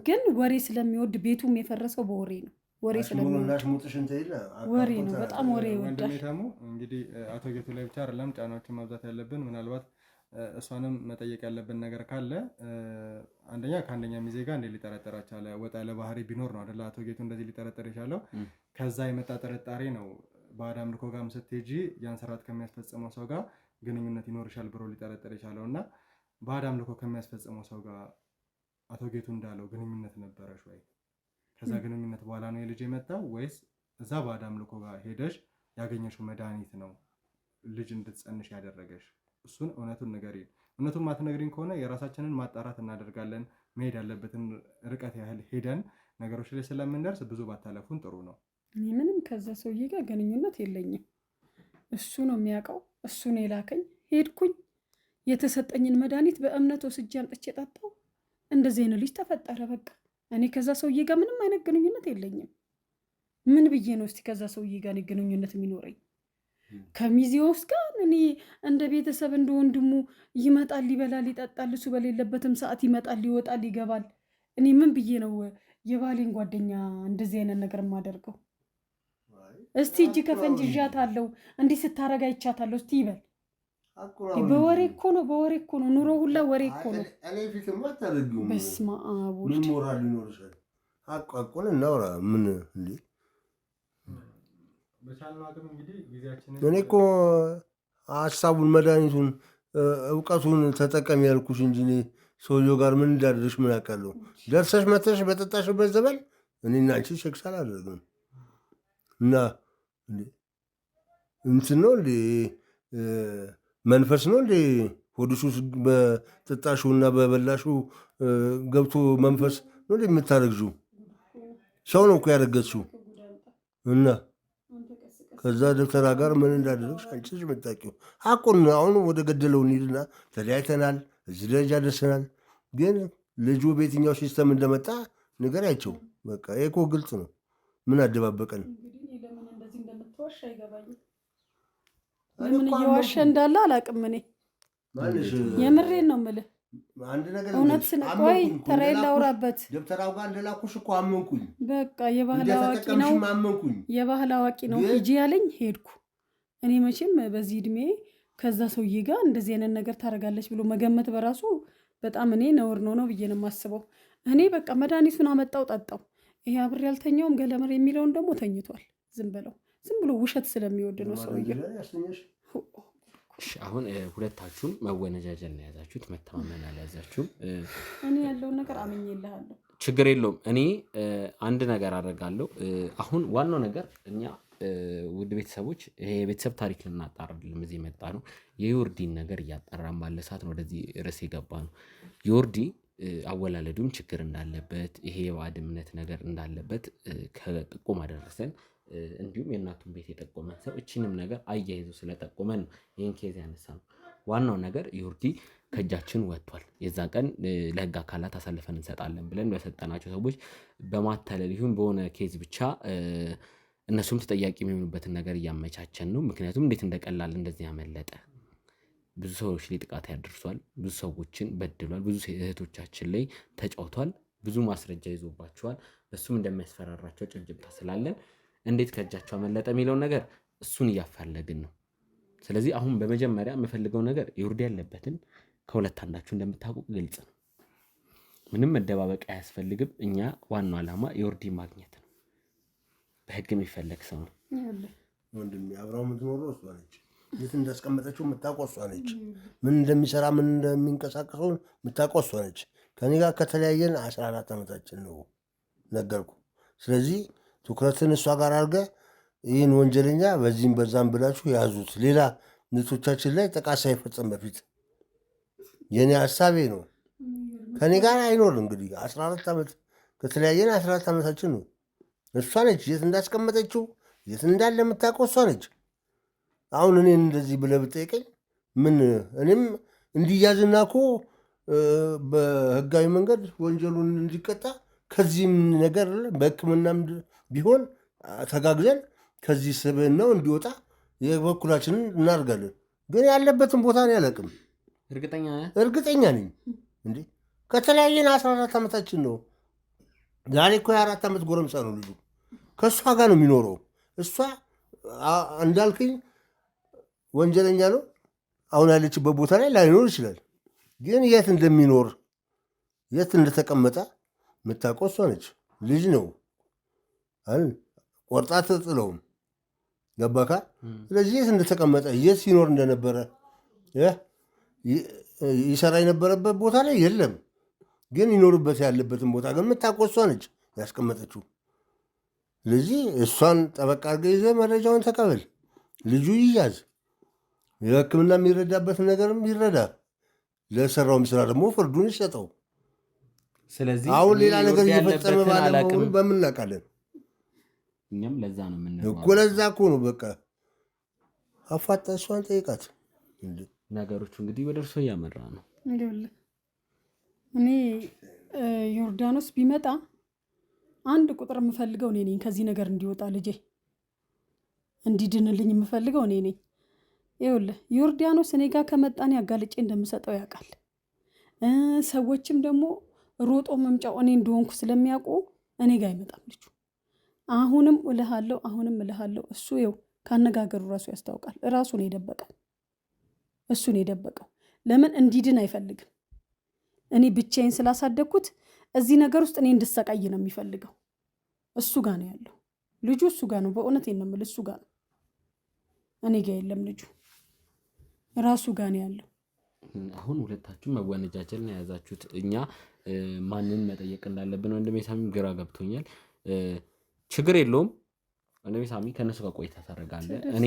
ግን ወሬ ስለሚወድ ቤቱም የፈረሰው በወሬ ነው። ወሬ ስለሚወድ ወሬ ነው። በጣም ወሬ ይወዳል። እንግዲህ አቶ ጌቱ ላይ ብቻ አይደለም ጫናዎችን ማብዛት ያለብን። ምናልባት እሷንም መጠየቅ ያለብን ነገር ካለ አንደኛ ከአንደኛ ሚዜ ጋር እንዴት ሊጠረጠር ቻለ? ወጣ ያለ ባህሪ ቢኖር ነው አይደለ አቶ ጌቱ እንደዚህ ሊጠረጠር የቻለው። ከዛ የመጣ ጥርጣሬ ነው ባዕድ አምልኮ ጋርም ስትሄጂ ያን ስርዓት ከሚያስፈጽመው ሰው ጋር ግንኙነት ይኖርሻል ብሎ ሊጠረጠር የቻለው እና ባዕድ አምልኮ ከሚያስፈጽመው ሰው ጋር አቶ ጌቱ እንዳለው ግንኙነት ነበረሽ ወይ? ከዛ ግንኙነት በኋላ ነው የልጅ የመጣው ወይስ እዛ ባዕድ አምልኮ ጋር ሄደሽ ያገኘሽው መድኃኒት ነው ልጅ እንድትጸንሽ ያደረገሽ? እሱን እውነቱን ንገሪን። እውነቱን ማትነግሪን ከሆነ የራሳችንን ማጣራት እናደርጋለን። መሄድ ያለበትን ርቀት ያህል ሄደን ነገሮች ላይ ስለምንደርስ ብዙ ባታለፉን ጥሩ ነው። እኔ ምንም ከዛ ሰውዬ ጋር ግንኙነት የለኝም። እሱ ነው የሚያውቀው። እሱ ነው የላከኝ። ሄድኩኝ። የተሰጠኝን መድኃኒት በእምነት ወስጄ አምጥቼ ጠጣሁ። እንደዚህ አይነት ልጅ ተፈጠረ። በቃ እኔ ከዛ ሰውዬ ጋር ምንም አይነት ግንኙነት የለኝም። ምን ብዬ ነው እስቲ ከዛ ሰውዬ ጋር ግንኙነት የሚኖረኝ? ከሚዜ ውስጥ ጋር እኔ እንደ ቤተሰብ እንደ ወንድሙ ይመጣል፣ ይበላል፣ ይጠጣል። እሱ በሌለበትም ሰዓት ይመጣል፣ ይወጣል፣ ይገባል። እኔ ምን ብዬ ነው የባሌን ጓደኛ እንደዚህ አይነት ነገር የማደርገው? እስቲ እጅ ከፈንጅ ይዣታለሁ፣ እንዲህ ስታረጋ ይቻታለሁ እስቲ ይበል። በወሬ እኮ ነው፣ በወሬ እኮ ነው። ኑሮ ሁላ ወሬ እኮ ነው። በስመ አብ ወልድ። እናውራ ምን እንዴ? እኔ እኮ ሀሳቡን መድኃኒቱን እውቀቱን ተጠቀሚ ያልኩሽ እንጂ ሰውየው ጋር ምን እንዳደረሽ ምን አውቃለሁ? ደርሰሽ መተሽ በጠጣሽበት ዘመን እኔና አንቺ ሴክስ አላደርግም። እና እንትን ነው እንዴ መንፈስ ነው እንዴ ሆድሽ ውስጥ በጠጣሽው እና በበላሽው ገብቶ መንፈስ ነው እንዴ የምታረግዥው? ሰው ነው እኮ ያረገዝሽው። እና ከዛ ደብተራ ጋር ምን እንዳደረግሽ አንቺ ነሽ የምታውቂው። ሐቁን አሁን ወደ ገደለው እንሂድና ተለያይተናል፣ እዚህ ደረጃ ደርሰናል። ግን ልጁ በየትኛው ሲስተም እንደመጣ ንገሪያቸው። በቃ ይሄ እኮ ግልጽ ነው። ምን አደባበቀን? ለምን እየዋሸ እንዳለ አላውቅም። እኔ የምሬን ነው የምልህ። እውነት ስንቆይ ተራዬን ላውራበት። ደብተራው ጋር እንደላኩሽ እኮ አመንኩኝ። በቃ የባህል አዋቂ ነው፣ የባህል አዋቂ ነው ሂጂ ያለኝ ሄድኩ። እኔ መቼም በዚህ እድሜ ከዛ ሰውዬ ጋር እንደዚህ አይነት ነገር ታደርጋለች ብሎ መገመት በራሱ በጣም እኔ ነውር ነው ብዬ ነው የማስበው። እኔ በቃ መድኃኒቱን አመጣው ጠጣው። ይሄ አብሬ ያልተኛውም ገለመር የሚለውን ደግሞ ተኝቷል። ዝም ብሎ ውሸት ስለሚወድ ነው ሰውዬው። አሁን ሁለታችሁም መወነጃጀል ነው የያዛችሁት፣ መተማመን አልያዛችሁም። እኔ ያለውን ነገር አምኜልሃለሁ፣ ችግር የለውም። እኔ አንድ ነገር አደርጋለሁ። አሁን ዋናው ነገር እኛ ውድ ቤተሰቦች ይሄ የቤተሰብ ታሪክ ልናጣራ አይደለም እዚህ የመጣ ነው። የዮርዲን ነገር እያጣራን ባለ ሰዓት ነው ወደዚህ ርዕስ የገባ ነው። ዮርዲ አወላለዱም ችግር እንዳለበት ይሄ የባዕድ እምነት ነገር እንዳለበት ከጥቆማ ደረሰን። እንዲሁም የእናቱን ቤት የጠቆመን ሰው እችንም ነገር አያይዞ ስለጠቆመን ነው ይህን ኬዝ ያነሳ ነው። ዋናው ነገር ዮርዲ ከእጃችን ወጥቷል። የዛ ቀን ለህግ አካላት አሳልፈን እንሰጣለን ብለን በሰጠናቸው ሰዎች በማታለል ይሁን በሆነ ኬዝ ብቻ እነሱም ተጠያቂ የሚሆኑበትን ነገር እያመቻቸን ነው። ምክንያቱም እንዴት እንደቀላል እንደዚህ ያመለጠ ብዙ ሰዎች ላይ ጥቃት ያደርሷል፣ ብዙ ሰዎችን በድሏል፣ ብዙ እህቶቻችን ላይ ተጫውቷል፣ ብዙ ማስረጃ ይዞባቸዋል። በሱም እንደሚያስፈራራቸው ጭብጭብታ ስላለን እንዴት ከእጃቸው አመለጠ የሚለውን ነገር እሱን እያፋለግን ነው። ስለዚህ አሁን በመጀመሪያ የምፈልገው ነገር ዮርዲ ያለበትን ከሁለት አንዳችሁ እንደምታውቁ ግልጽ ነው። ምንም መደባበቅ አያስፈልግም። እኛ ዋናው ዓላማ ዮርዲ ማግኘት ነው። በህግ የሚፈለግ ሰው ነው። ወንድሜ አብራው የምትኖረው እሷ ነች። የት እንዳስቀመጠችው የምታውቀው እሷ ነች። ምን እንደሚሰራ ምን እንደሚንቀሳቀሰው የምታውቀው እሷ ነች። ከኔ ጋር ከተለያየን 14 ዓመታችን ነው ነገርኩ። ስለዚህ ትኩረትን እሷ ጋር አድርገህ ይህን ወንጀለኛ በዚህም በዛም ብላችሁ ያዙት። ሌላ ንቶቻችን ላይ ጥቃት ሳይፈጸም በፊት የኔ ሀሳቤ ነው። ከኔ ጋር አይኖር እንግዲህ 14 ዓመት ከተለያየን 14 ዓመታችን ነው። እሷ ነች የት እንዳስቀመጠችው የት እንዳለ የምታውቀው እሷ ነች። አሁን እኔን እንደዚህ ብለህ ብጠይቀኝ ምን እኔም እንዲያዝና እኮ በህጋዊ መንገድ ወንጀሉን እንዲቀጣ ከዚህም ነገር በሕክምናም ቢሆን ተጋግዘን ከዚህ ስብዕናው እንዲወጣ የበኩላችንን እናደርጋለን። ግን ያለበትን ቦታ ነው ያለቅም። እርግጠኛ ነኝ እንዴ ከተለያየን 14 ዓመታችን ነው። ዛሬ እኮ የ4 ዓመት ጎረምሳ ነው ልጁ። ከእሷ ጋር ነው የሚኖረው። እሷ እንዳልክኝ ወንጀለኛ ነው። አሁን ያለችበት ቦታ ላይ ላይኖር ይችላል። ግን የት እንደሚኖር የት እንደተቀመጠ የምታውቀው እሷ ነች። ልጅ ነው ቆርጣ ትጥለውም ገባካ። ስለዚህ የት እንደተቀመጠ የት ሲኖር እንደነበረ ይሰራ የነበረበት ቦታ ላይ የለም። ግን ይኖርበት ያለበትን ቦታ ግን የምታውቀው እሷ ነች ያስቀመጠችው። ስለዚህ እሷን ጠበቃ አድርገህ ይዘህ መረጃውን ተቀበል። ልጁ ይያዝ፣ የሕክምና የሚረዳበትን ነገርም ይረዳ፣ ለሰራውም ስራ ደግሞ ፍርዱን ይሰጠው። ስለዚህ አሁን ሌላ ነገር እየፈጸመ ባለመሆኑ በምን እናውቃለን? እኛም ለዛ ነው የምንለው እኮ ለዛ እኮ ነው በቃ አፋጣ እሷን ጠይቃት። ነገሮቹ እንግዲህ ወደ እርሶ እያመራ ነው። እኔ ዮርዳኖስ ቢመጣ አንድ ቁጥር የምፈልገው እኔ ነኝ። ከዚህ ነገር እንዲወጣ ልጄ እንዲድንልኝ የምፈልገው እኔ ነኝ። ይኸውልህ ዮርዳኖስ እኔ ጋር ከመጣን ያጋልጬ እንደምሰጠው ያውቃል። ሰዎችም ደግሞ ሮጦ መምጫው እኔ እንደሆንኩ ስለሚያውቁ እኔ ጋር አይመጣም ልጁ። አሁንም እልሃለሁ እሱ ይኸው ካነጋገሩ ራሱ ያስታውቃል። ራሱን የደበቀው እሱን የደበቀው ለምን እንዲድን አይፈልግም። እኔ ብቻዬን ስላሳደግኩት እዚህ ነገር ውስጥ እኔ እንድሰቃይ ነው የሚፈልገው። እሱ ጋር ነው ያለው ልጁ፣ እሱ ጋር ነው። በእውነቴን ነው የምልህ፣ እሱ ጋር ነው። እኔ ጋር የለም ልጁ፣ ራሱ ጋር ነው ያለው። አሁን ሁለታችሁም መወነጃጀል ነው የያዛችሁት። እኛ ማንን መጠየቅ እንዳለብን ወንድሜ ሳሚም ግራ ገብቶኛል። ችግር የለውም ወንድሜ ሳሚ፣ ከእነሱ ጋር ቆይታ ታደርጋለህ። እኔ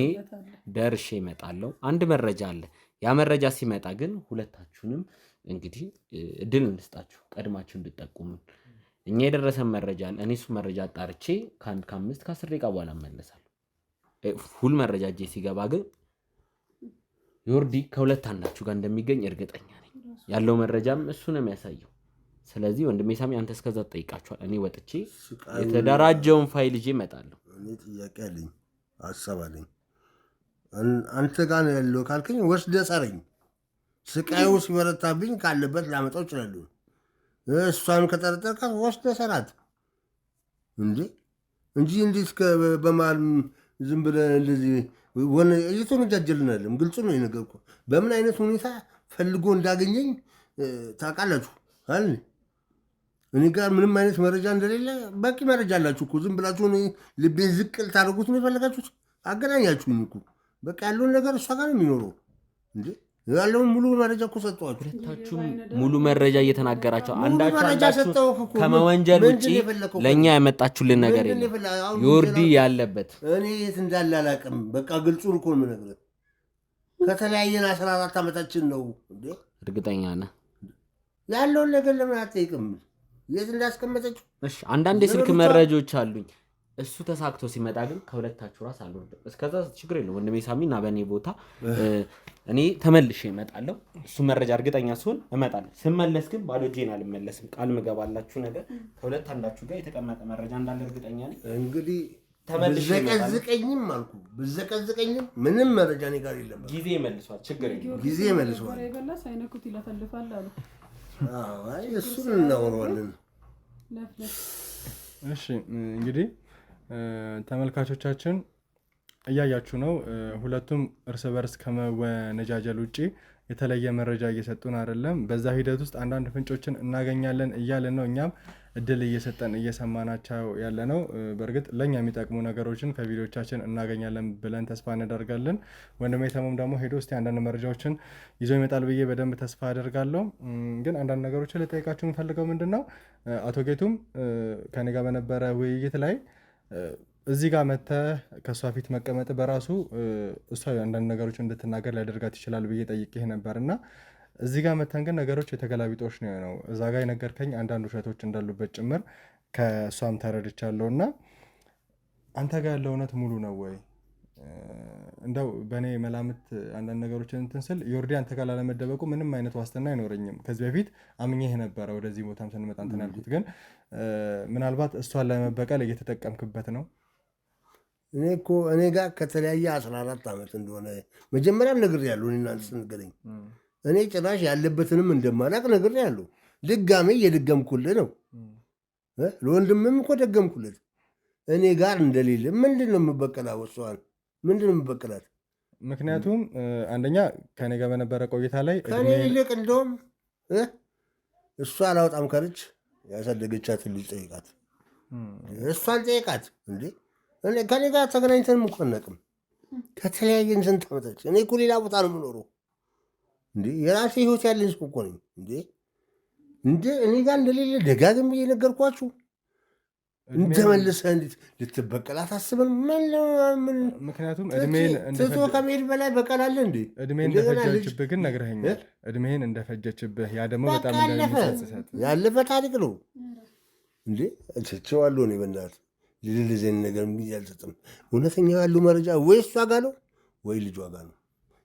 ደርሼ እመጣለሁ። አንድ መረጃ አለ። ያ መረጃ ሲመጣ ግን ሁለታችሁንም እንግዲህ እድል እንስጣችሁ፣ ቀድማችሁ እንድጠቁሙን። እኛ የደረሰን መረጃ አለ። እኔ እሱ መረጃ አጣርቼ ከ5 ከ10 ደቂቃ በኋላ እመለሳለሁ። ሁል መረጃ እጄ ሲገባ ግን ዮርዲ ከሁለት አንዳችሁ ጋር እንደሚገኝ እርግጠኛ ነኝ። ያለው መረጃም እሱ ነው የሚያሳየው። ስለዚህ ወንድሜ ሳሚ አንተ እስከዛ ትጠይቃችኋል። እኔ ወጥቼ የተደራጀውን ፋይል ይዤ እመጣለሁ። እኔ ጥያቄ አለኝ፣ ሀሳብ አለኝ። አንተ ጋር ነው ያለው ካልከኝ ወስደህ ሰረኝ። ስቃዩ ሲበረታብኝ ካለበት ላመጣው እችላለሁ። እሷን ከጠረጠርካት ወስደህ ሰራት እንጂ እንዴት በመሀል ዝም ብለህ እንደዚህ እየተነጃጀልን ግልጽ ነው የነገርኩህ። በምን አይነት ሁኔታ ፈልጎ እንዳገኘኝ ታውቃላችሁ አይደል? እኔ ጋር ምንም አይነት መረጃ እንደሌለ በቂ መረጃ አላችሁ እኮ። ዝም ብላችሁ ልቤን ዝቅ ልታደርጉት ነው የፈለጋችሁት። አገናኛችሁኝ እኮ በቃ ያለውን ነገር እሷ ጋር ነው የሚኖረው እንዴ። ያለውን ሙሉ መረጃ እኮ ሰጠኋችሁ። ሁለታችሁም ሙሉ መረጃ እየተናገራቸው አንዳችሁ ከመወንጀል ውጭ ለእኛ ያመጣችሁልን ነገር የለም። ዮርዲ ያለበት እኔ የት እንዳለ አላውቅም። በቃ ግልጹን እኮ ነው የምነግርህ። ከተለያየን 14 ዓመታችን ነው እንዴ። እርግጠኛ ነህ? ያለውን ነገር ለምን አትጠይቅም? የት እንዳስቀመጠችው። እሺ አንዳንድ የስልክ መረጃዎች አሉኝ። እሱ ተሳክቶ ሲመጣ ግን ከሁለታችሁ ራስ አልወርድም። እስከዛ ችግር የለውም ወንድሜ ሳሚ እና በእኔ ቦታ እኔ ተመልሼ እመጣለሁ። እሱ መረጃ እርግጠኛ ሲሆን እመጣለሁ። ስመለስ ግን ባዶ እጄን አልመለስም። ቃል ምገባላችሁ ነገር ከሁለት አንዳችሁ ጋር የተቀመጠ መረጃ እንዳለ እርግጠኛ ነኝ። እንግዲህ ብዘቀዝቀኝም አልኩ ብዘቀዝቀኝም ምንም መረጃ እኔ ጋር የለም። ጊዜ መልሷል። ችግር የለውም ጊዜ መልሷል። ሳይነኩት ይለፈልፋል አሉ። አይ እሱን እናወራዋለን። እሺ እንግዲህ ተመልካቾቻችን እያያችሁ ነው። ሁለቱም እርስ በርስ ከመወነጃጀል ውጭ የተለየ መረጃ እየሰጡን አይደለም። በዛ ሂደት ውስጥ አንዳንድ ፍንጮችን እናገኛለን እያለን ነው። እኛም እድል እየሰጠን እየሰማናቸው ያለ ነው። በእርግጥ ለእኛ የሚጠቅሙ ነገሮችን ከቪዲዮቻችን እናገኛለን ብለን ተስፋ እናደርጋለን። ወንድሜ ተሙም ደግሞ ሄዶ እስቲ አንዳንድ መረጃዎችን ይዞ ይመጣል ብዬ በደንብ ተስፋ አደርጋለሁ። ግን አንዳንድ ነገሮችን ልጠይቃችሁ የምፈልገው ምንድን ነው፣ አቶ ጌቱም ከኔ ጋር በነበረ ውይይት ላይ እዚህ ጋር መተህ ከእሷ ፊት መቀመጥ በራሱ እሷ አንዳንድ ነገሮች እንድትናገር ሊያደርጋት ይችላል ብዬ ጠይቄህ ነበር እና እዚህ ጋር መተን ግን ነገሮች የተገላቢጦሽ ነው። እዛ ጋር የነገርከኝ አንዳንድ ውሸቶች እንዳሉበት ጭምር ከእሷም ተረድቻለሁ። እና አንተ ጋር ያለው እውነት ሙሉ ነው ወይ? እንደው በእኔ መላምት አንዳንድ ነገሮችን እንትን ስል ዮርዲ አንተ ጋር ላለመደበቁ ምንም አይነት ዋስትና አይኖረኝም። ከዚህ በፊት አምኜህ ነበረ ወደዚህ ቦታም ስንመጣ እንትን ያልኩት፣ ግን ምናልባት እሷን ለመበቀል እየተጠቀምክበት ነው። እኔ ጋር ከተለያየ 14 ዓመት እንደሆነ መጀመሪያም ነግሬያለሁ። እኔ እናንተ ስንገናኝ እኔ ጭራሽ ያለበትንም እንደማላቅ ነግሬያለሁ። ድጋሜ እየደገምኩልህ ነው። ለወንድምም እኮ ደገምኩለት። እኔ ጋር እንደሌለ ምንድን ነው የምበቀላት? እሷን ምንድን ነው የምበቀላት? ምክንያቱም አንደኛ ከኔ ጋር በነበረ ቆይታ ላይ ከኔ ይልቅ እንደውም እሷ አላወጣም ካለች ያሳደገቻትን ልጅ ጠይቃት፣ እሷን ጠይቃት። እንዴ ከኔ ጋር ተገናኝተን እኮ አናውቅም። ከተለያየን ስንት ዓመታች። እኔ እኮ ሌላ ቦታ ነው የምኖረው። እንዴ የራሴ ህይወት ያለኝ ሰው እኮ ነኝ። እንዴ እኔ ጋር እንደሌለ ደጋግሜ እየነገርኳችሁ እንተመልሰህ እንዴት ልትበቀላት አስበን? ምክንያቱም ትቶ ከመሄድ በላይ በቀል አለ እንዴ? እድሜን እንደፈጀችብህ ግን ነግረኸኛል። እድሜን እንደፈጀችብህ፣ ያ ደግሞ በጣም ያለፈ ታሪክ ነው እንዴ። ቸዋለሁ እኔ በእናትህ ልልዜን ነገር አልሰጥም። እውነተኛ ያሉ መረጃ ወይ እሷ ጋ ነው ወይ ልጇ ጋ ነው።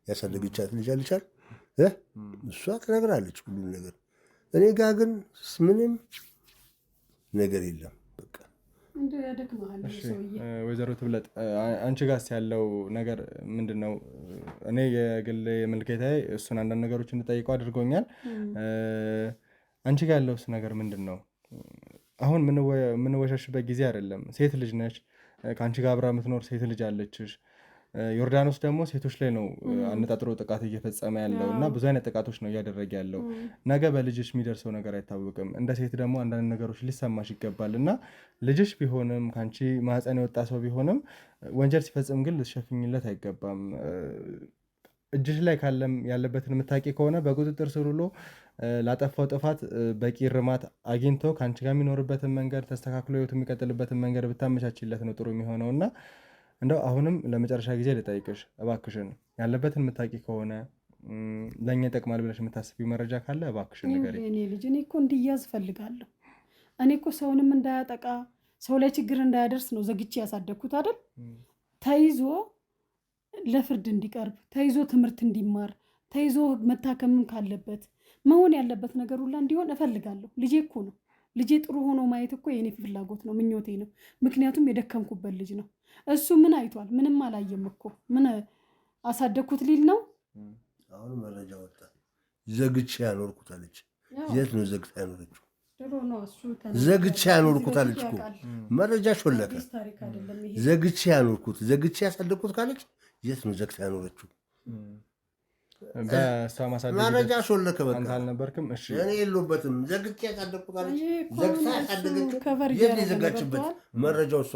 ያሳደገቻት ልጅ አልቻል እሷ ትነግራለች ሁሉም ነገር። እኔ ጋ ግን ምንም ነገር የለም። ወይዘሮ ትብለጥ አንቺ ጋስ ያለው ነገር ምንድን ነው? እኔ የግል ምልከታዬ እሱን አንዳንድ ነገሮች እንጠይቀው አድርጎኛል። አንቺ ጋር ያለውስ ነገር ምንድን ነው? አሁን የምንወሻሽበት ጊዜ አይደለም። ሴት ልጅ ነች፣ ከአንቺ ጋር አብራ የምትኖር ሴት ልጅ አለችሽ። ዮርዳኖስ ደግሞ ሴቶች ላይ ነው አነጣጥሮ ጥቃት እየፈጸመ ያለው እና ብዙ አይነት ጥቃቶች ነው እያደረገ ያለው። ነገ በልጅሽ የሚደርሰው ነገር አይታወቅም። እንደ ሴት ደግሞ አንዳንድ ነገሮች ሊሰማሽ ይገባል እና ልጅሽ ቢሆንም ከአንቺ ማህፀን የወጣ ሰው ቢሆንም ወንጀል ሲፈጽም ግን ልትሸፍኝለት አይገባም። እጅሽ ላይ ካለም ያለበትን የምታውቂ ከሆነ በቁጥጥር ስር ውሎ ላጠፋው ጥፋት በቂ እርማት አግኝቶ ከአንቺ ጋር የሚኖርበትን መንገድ ተስተካክሎ ህይወቱ የሚቀጥልበትን መንገድ ብታመቻችለት ነው ጥሩ የሚሆነው እና እንደው አሁንም ለመጨረሻ ጊዜ ልጠይቅሽ እባክሽን፣ ያለበትን የምታውቂ ከሆነ ለእኛ ይጠቅማል ብለሽ የምታስቢው መረጃ ካለ እባክሽን ንገሪኝ። እኔ ልጅ እኔ እኮ እንዲያዝ እፈልጋለሁ። እኔ እኮ ሰውንም እንዳያጠቃ ሰው ላይ ችግር እንዳያደርስ ነው ዘግቼ ያሳደግኩት አይደል? ተይዞ ለፍርድ እንዲቀርብ፣ ተይዞ ትምህርት እንዲማር፣ ተይዞ መታከምም ካለበት መሆን ያለበት ነገር ሁላ እንዲሆን እፈልጋለሁ። ልጄ እኮ ነው። ልጄ ጥሩ ሆኖ ማየት እኮ የኔ ፍላጎት ነው፣ ምኞቴ ነው። ምክንያቱም የደከምኩበት ልጅ ነው። እሱ ምን አይቷል? ምንም አላየም እኮ። ምን አሳደግኩት ሊል ነው? አሁን መረጃ ወጣ። ዘግቼ ያኖርኩት አለች። የት ነው ዘግቼ ያኖረችው? ዘግቼ ያኖርኩት አለች እኮ። መረጃ ሾለከ። ዘግቼ ያኖርኩት፣ ዘግቼ ያሳደግኩት ካለች የት ነው ዘግቼ ያኖረችው? በእሷ ማሳደግ መረጃ ሾለከ። በቃ አንተ አልነበርክም። እሺ እኔ የለሁበትም። ዘግቼ ያሳደግኩት አለች። ዘግቼ ያሳደገችው የት የዘጋችበት መረጃው እሷ።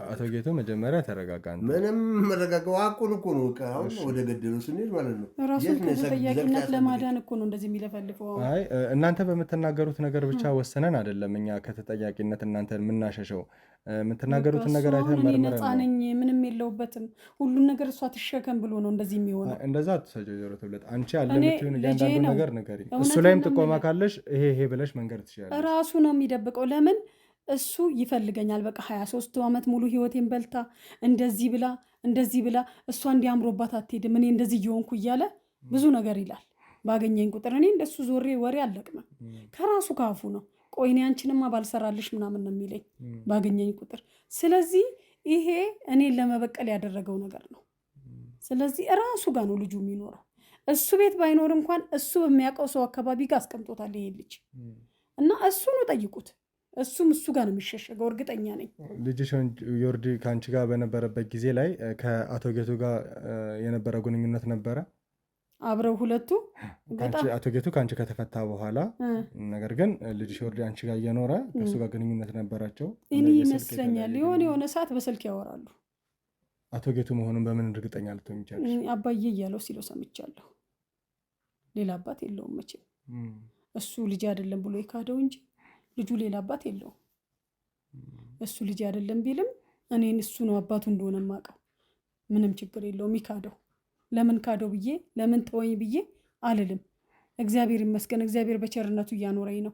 አቶ ጌቱ መጀመሪያ ተረጋጋ። ምንም መረጋጋ ዋቁን እኮ ነው። አሁን ወደ ገደለው ስንሄድ ማለት ነው ራሱን ከተጠያቂነት ለማዳን እኮ ነው እንደዚህ የሚለፈልፈው። አይ እናንተ በምትናገሩት ነገር ብቻ ወስነን አይደለም እኛ ከተጠያቂነት እናንተ የምናሸሸው። የምትናገሩትን ነገር አይተን መርምረን ነፃ ነኝ ምንም የለውበትም ሁሉን ነገር እሷ ትሸከም ብሎ ነው እንደዚህ የሚሆነው። እንደዛ አትሰጂው ዞሮ ትብለጥ። አንቺ ያለምትዩን እያንዳንዱ ነገር ንገሪ። እሱ ላይም ጥቆማ ካለሽ ይሄ ብለሽ መንገድ ትችላለሽ። ራሱ ነው የሚደብቀው። ለምን እሱ ይፈልገኛል። በቃ 23 ዓመት ሙሉ ህይወቴን በልታ እንደዚህ ብላ እሷ እንዲያምሮባት አትሄድም፣ እኔ እንደዚህ እየሆንኩ እያለ ብዙ ነገር ይላል። ባገኘኝ ቁጥር እኔ እንደሱ ዞሬ ወሬ አለቅም። ከራሱ ካፉ ነው ቆይ እኔ አንቺንማ ባልሰራልሽ ምናምን ነው የሚለኝ ባገኘኝ ቁጥር። ስለዚህ ይሄ እኔን ለመበቀል ያደረገው ነገር ነው። ስለዚህ እራሱ ጋር ነው ልጁ የሚኖረው። እሱ ቤት ባይኖር እንኳን እሱ በሚያውቀው ሰው አካባቢ ጋር አስቀምጦታል ይሄ ልጅ እና እሱ ነው ጠይቁት። እሱም እሱ ጋር ነው የሚሸሸገው እርግጠኛ ነኝ። ልጅሽ ዮርዲ ከአንቺ ጋር በነበረበት ጊዜ ላይ ከአቶ ጌቱ ጋር የነበረ ግንኙነት ነበረ? አብረው ሁለቱ አቶ ጌቱ ከአንቺ ከተፈታ በኋላ ነገር ግን ልጅሽ ዮርዲ አንቺ ጋር እየኖረ ከእሱ ጋር ግንኙነት ነበራቸው? እኔ ይመስለኛል የሆነ ሰዓት በስልክ ያወራሉ። አቶ ጌቱ መሆኑን በምን እርግጠኛ ልትሆኚ ይቻላል? አባዬ እያለው ሲለው ሰምቻለሁ። ሌላ አባት የለውም መቼም። እሱ ልጅ አይደለም ብሎ የካደው እንጂ ልጁ ሌላ አባት የለውም። እሱ ልጅ አይደለም ቢልም እኔን እሱ ነው አባቱ እንደሆነ የማውቀው። ምንም ችግር የለውም ይካደው። ለምን ካደው ብዬ ለምን ተወኝ ብዬ አልልም። እግዚአብሔር ይመስገን፣ እግዚአብሔር በቸርነቱ እያኖረኝ ነው።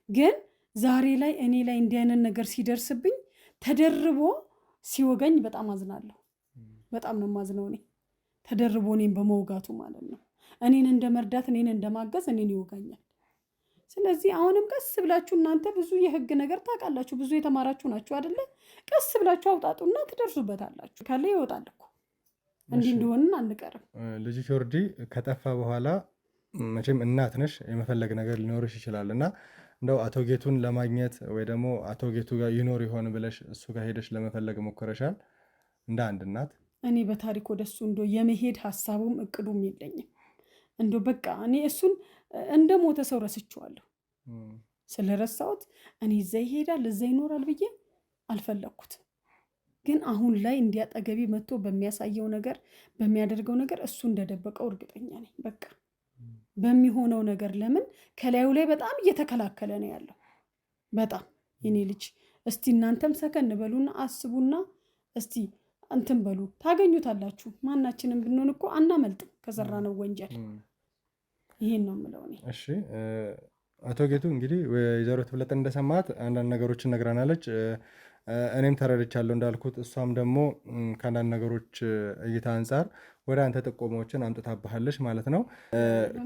ግን ዛሬ ላይ እኔ ላይ እንዲህ አይነት ነገር ሲደርስብኝ ተደርቦ ሲወገኝ በጣም አዝናለሁ። በጣም ነው የማዝነው እኔ ተደርቦ እኔን በመውጋቱ ማለት ነው። እኔን እንደ መርዳት እኔን እንደማገዝ እኔን ይወጋኛል። ስለዚህ አሁንም ቀስ ብላችሁ እናንተ ብዙ የህግ ነገር ታውቃላችሁ፣ ብዙ የተማራችሁ ናችሁ አይደለ? ቀስ ብላችሁ አውጣጡና ትደርሱበታላችሁ። ካለ ይወጣል እኮ እንዲህ እንደሆንን አንቀርም። ልጅ ዮርዲ ከጠፋ በኋላ መቼም እናት ነሽ፣ የመፈለግ ነገር ሊኖርሽ ይችላል እና እንደው አቶ ጌቱን ለማግኘት ወይ ደግሞ አቶ ጌቱ ጋር ይኖር ይሆን ብለሽ እሱ ጋር ሄደሽ ለመፈለግ ሞክረሻል? እንደ አንድ እናት እኔ በታሪክ ወደሱ እንዶ የመሄድ ሀሳቡም እቅዱም የለኝም። እንዶ በቃ እኔ እሱን እንደ ሞተ ሰው ረስቼዋለሁ። ስለረሳሁት እኔ እዛ ይሄዳል እዛ ይኖራል ብዬ አልፈለግኩትም። ግን አሁን ላይ እንዲያጠገቢ መጥቶ በሚያሳየው ነገር በሚያደርገው ነገር እሱ እንደደበቀው እርግጠኛ ነኝ። በቃ በሚሆነው ነገር ለምን ከላዩ ላይ በጣም እየተከላከለ ነው ያለው። በጣም የኔ ልጅ እስቲ እናንተም ሰከን በሉና አስቡና እስቲ እንትን በሉ ታገኙታላችሁ። ማናችንም ብንሆን እኮ አናመልጥም ከሰራነው ወንጀል። ይሄን ነው የምለው እኔ። እሺ አቶ ጌቱ እንግዲህ ወይዘሮ ትብለጥ እንደሰማት አንዳንድ ነገሮችን ነግራናለች። እኔም ተረድቻለሁ እንዳልኩት፣ እሷም ደግሞ ከአንዳንድ ነገሮች እይታ አንጻር ወደ አንተ ጥቆማዎችን አምጥታብሃለች ማለት ነው።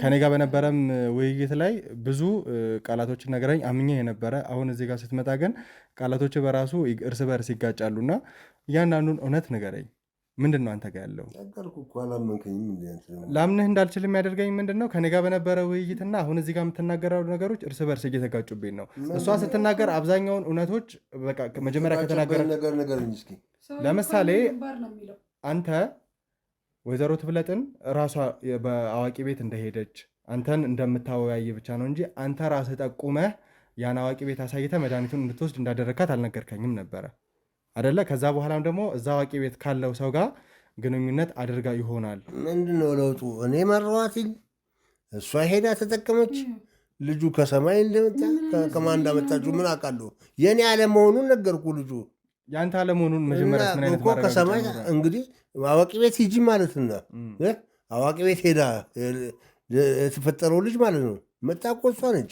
ከኔ ጋር በነበረም ውይይት ላይ ብዙ ቃላቶችን ነገረኝ አምኜ የነበረ። አሁን እዚህ ጋር ስትመጣ ግን ቃላቶች በራሱ እርስ በርስ ይጋጫሉና እያንዳንዱን እውነት ንገረኝ። ምንድን ነው አንተ ጋር ያለው? ላምንህ እንዳልችል የሚያደርገኝ ምንድን ነው? ከኔ ጋር በነበረ ውይይትና አሁን እዚህ ጋር የምትናገረው ነገሮች እርስ በርስ እየተጋጩብኝ ነው። እሷ ስትናገር አብዛኛውን እውነቶች በቃ መጀመሪያ ከተናገረ ለምሳሌ አንተ ወይዘሮ ትብለጥን ራሷ በአዋቂ ቤት እንደሄደች አንተን እንደምታወያይ ብቻ ነው እንጂ አንተ ራስህ ጠቁመህ ያን አዋቂ ቤት አሳይተ መድኃኒቱን እንድትወስድ እንዳደረግካት አልነገርከኝም ነበረ አደለ? ከዛ በኋላም ደግሞ እዛ አዋቂ ቤት ካለው ሰው ጋር ግንኙነት አድርጋ ይሆናል። ምንድነው ለውጡ? እኔ መራዋትኝ፣ እሷ ሄዳ ተጠቀመች። ልጁ ከሰማይ እንደመጣ ከማን እንዳመጣችሁ ምን አውቃለሁ? የእኔ አለመሆኑን ነገርኩ። ልጁ ያንተ አለመሆኑን መጀመሪያ እኮ ከሰማይ እንግዲህ አዋቂ ቤት ሂጂ ማለት ነው። አዋቂ ቤት ሄዳ የተፈጠረው ልጅ ማለት ነው። መጣ እኮ እሷ ነች።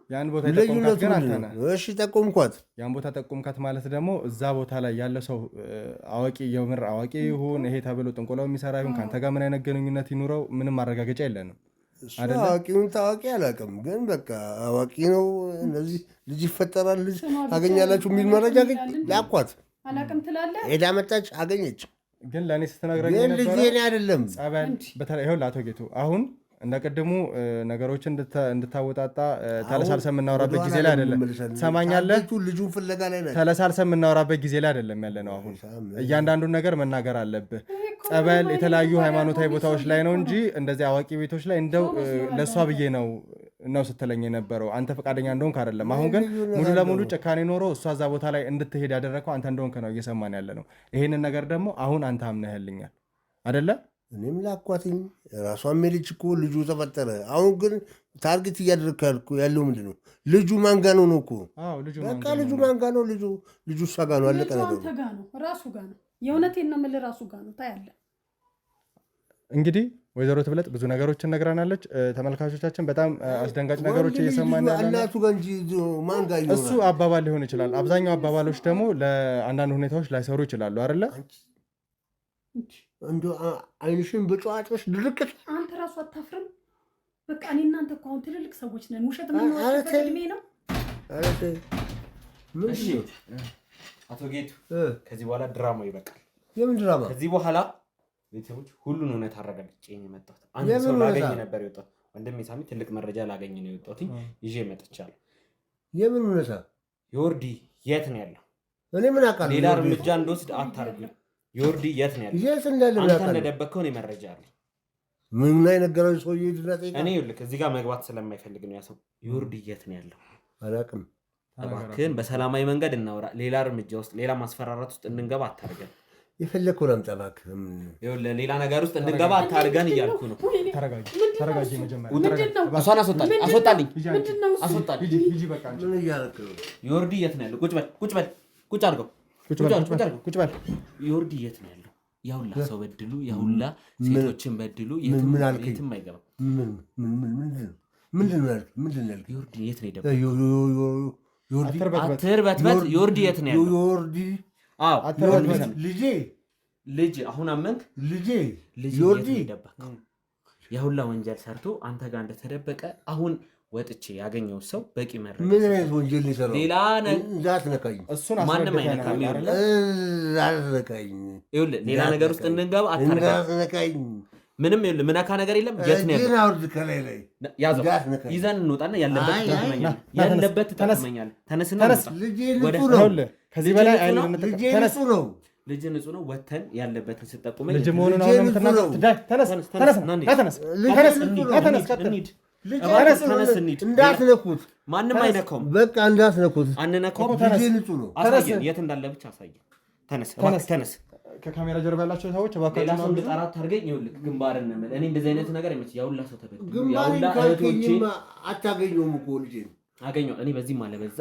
ያን ቦታ ጠቆምካት ግን አንተ ነህ። እሺ ጠቆምኳት። ያን ቦታ ጠቆምካት ማለት ደግሞ እዛ ቦታ ላይ ያለ ሰው አዋቂ የምር አዋቂ ይሁን ይሄ ተብሎ ጥንቆላው የሚሰራ ይሁን ከአንተ ጋር ምን አይነት ግንኙነት ይኑረው ምንም ማረጋገጫ የለንም። አዋቂውን ታዋቂ አላውቅም፣ ግን በቃ አዋቂ ነው። እነዚህ ልጅ ይፈጠራል ልጅ ታገኛላችሁ የሚል መረጃ ላኳት። ሄዳ መጣች፣ አገኘች። ግን ለእኔ ስትነግረኝ ልጅ እኔ አይደለም ጸበል በተለይ ይኸውልህ አቶ ጌቱ አሁን እንደ ቅድሙ ነገሮች እንድታወጣጣ ተለሳልሰን የምናወራበት ጊዜ ላይ አይደለም። ትሰማኛለህ? ልጁን ፍለጋ ላይ ተለሳልሰን የምናወራበት ጊዜ ላይ አይደለም ያለ ነው። አሁን እያንዳንዱን ነገር መናገር አለብህ። ጸበል፣ የተለያዩ ሃይማኖታዊ ቦታዎች ላይ ነው እንጂ እንደዚህ አዋቂ ቤቶች ላይ እንደው ለእሷ ብዬ ነው ስትለኝ የነበረው አንተ ፈቃደኛ እንደሆንክ አይደለም። አሁን ግን ሙሉ ለሙሉ ጭካኔ ኖሮ እሷ እዛ ቦታ ላይ እንድትሄድ ያደረግከው አንተ እንደሆንክ ነው እየሰማን ያለ ነው። ይሄንን ነገር ደግሞ አሁን አንተ አምነህልኛል አይደለ? እኔም ላኳትኝ ራሷም ልጅ እኮ ልጁ ተፈጠረ። አሁን ግን ታርጌት እያደረግክ ያለው ምንድን ነው? ልጁ ማንጋ ነው ነው እኮ በቃ ልጁ ማንጋ ነው። ልጁ እሷ ጋ ነው። አለቀ ነገሩ። ራሱ ጋ ነው። የእውነቴን ነው የምልህ፣ ራሱ ጋ ነው። ታያለህ። እንግዲህ ወይዘሮ ትብለጥ ብዙ ነገሮችን ነግራናለች። ተመልካቾቻችን በጣም አስደንጋጭ ነገሮች እየሰማን እሱ አባባል ሊሆን ይችላል። አብዛኛው አባባሎች ደግሞ ለአንዳንድ ሁኔታዎች ላይሰሩ ይችላሉ አይደለ? እንደ አይንሽን በጨዋጮች ድርቅት አንተ ራሱ አታፍርም? በቃ እኔ እናንተ እኮ አሁን ትልልቅ ሰዎች ነን። ውሸት የምንዋሽበት እድሜ ነው። እሺ አቶ ጌቱ ከዚህ በኋላ ድራማው ይበቃል። የምን ድራማ? ከዚህ በኋላ ቤተሰቦች ሁሉን እውነት አረጋግጬ ነው የመጣሁት። አንድ ሰው ላገኝ ነበር የወጣሁት። ወንድሜ ሳሚ ትልቅ መረጃ ላገኝ ነው የወጣሁት። ይዤ መጥቻለሁ። የምን እውነታ? ዮርዲ የት ነው ያለው? እኔ ምን አውቃለሁ? ሌላ እርምጃ እንደወስድ አታርጉ። ዮርዲ የት ነው ያለው? የት እንዳለ አንተ እንደደበቅከው ነው መረጃ አለ። ምን ላይ ነገረው ሰውዬ? ድራጤ እኔ ይልክ እዚህ ጋር መግባት ስለማይፈልግ ነው ያሰው። ዮርዲ የት ነው ያለው? አላውቅም። እባክህን በሰላማዊ መንገድ እናወራ። ሌላ እርምጃ ውስጥ ሌላ ማስፈራራት ውስጥ እንድንገባ አታርገን። የፈለከው ላምጣ እባክህ። ሌላ ነገር ውስጥ እንድንገባ አታርገን እያልኩ ነው። ተረጋጊ። መጀመሪያ እሷን አስወጣልኝ። አስወጣልኝ። ምን እያደረክ ነው? ዮርዲ የት ነው ያለው? ቁጭ በል ቁጭ በል ቁጭ አድርገው ቁጭ በል። ዮርዲ የት ነው ያለው? ያሁላ ሰው በድሉ፣ ያሁላ ሴቶችን በድሉ፣ የትም አይገባም። ምንድን ነው ያልከኝ? ዮርዲ የት ነው የደበቀው? አትርበትበት። ዮርዲ የት ነው ያለው? ዮርዲ ልጄ ልጅ አሁን አመንክ? ልጅ ዮርዲ ደበቀው የሁላ ወንጀል ሰርቶ አንተ ጋር እንደተደበቀ አሁን ወጥቼ ያገኘው ሰው በቂ መረጃ ምን አይነት ወንጀል ሊሰራው? ሌላ እንዳትነካኝ፣ እሱን ማንም አይነካም። እንዳትነካኝ፣ ይኸውልህ ሌላ ነገር ውስጥ እንድንገባ እንዳትነካኝ። ምንም ይኸውልህ ምነካ ነገር የለም። የት ነው ግን አውርድ ከላይ ላይ ያዘው ይዘን እንውጣና ያለበት ትጠቅመኛለህ። ተነስና ልጄ ንጹህ ነው። ከዚህ በላይ ልጄ ንጹህ ነው። ልጅ ንጹህ ነው። ወተን ያለበትን ስጠቁመኝ ልጅ መሆኑን አሁን የምትናገር ተነስ እንዳትነኩት። ማንም አይነካውም። በቃ እንዳትነኩት። አንነካውም። ልጄ ንጹህ ነው። አሳየን፣ የት እንዳለ ብቻ አሳየን። ተነስ። ከካሜራ ጀርባ ያላቸው ሰዎች ሌላ ሰው እንድጠራት አድርገኝ። ይኸውልህ ግንባርን ነው የምልህ። እኔ እንደዚህ አይነት ነገር አይመችም። ያውላ ሰው ተበድሎ ግንባርን ካልከኝማ አታገኘውም እኮ ልጄን። አገኘው እኔ በዚህም አለ በዛ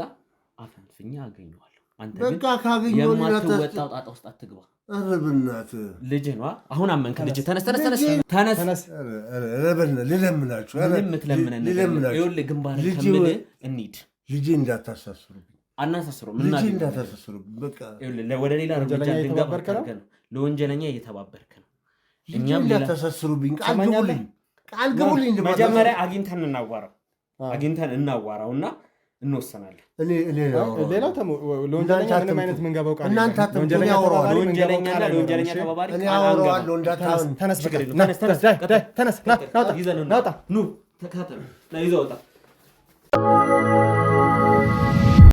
አፈንፍኛ አገኘዋለሁ። አንተ በቃ ካገኘው የማትወጣው ጣጣ ውስጥ አትግባ። ኧረ በእናትህ ልጅህ ነዋ። አሁን አመንክ። ልጅ ተነስ። ኧረ በእናትህ ልለምናችሁ፣ ይኸውልህ ግንባርን ከምልህ እንሂድ። ልጄ እንዳታሳስሩብኝ። አናሳስሩም። ልጄ እንዳታሳስሩብኝ። በቃ ወደ ሌላ እርምጃ እንድንገባ አድርገህ ነው። ለወንጀለኛ እየተባበርክ ነው። እኛም እንዳታሳስሩብኝ ቃል ግቡልኝ። መጀመሪያ አግኝተን እናዋራውና እንወሰናለን። ሌላው ለወንጀለኛ ምንም አይነት ምንገባው ቃል ለወንጀለኛ ተባባሪ ተነስ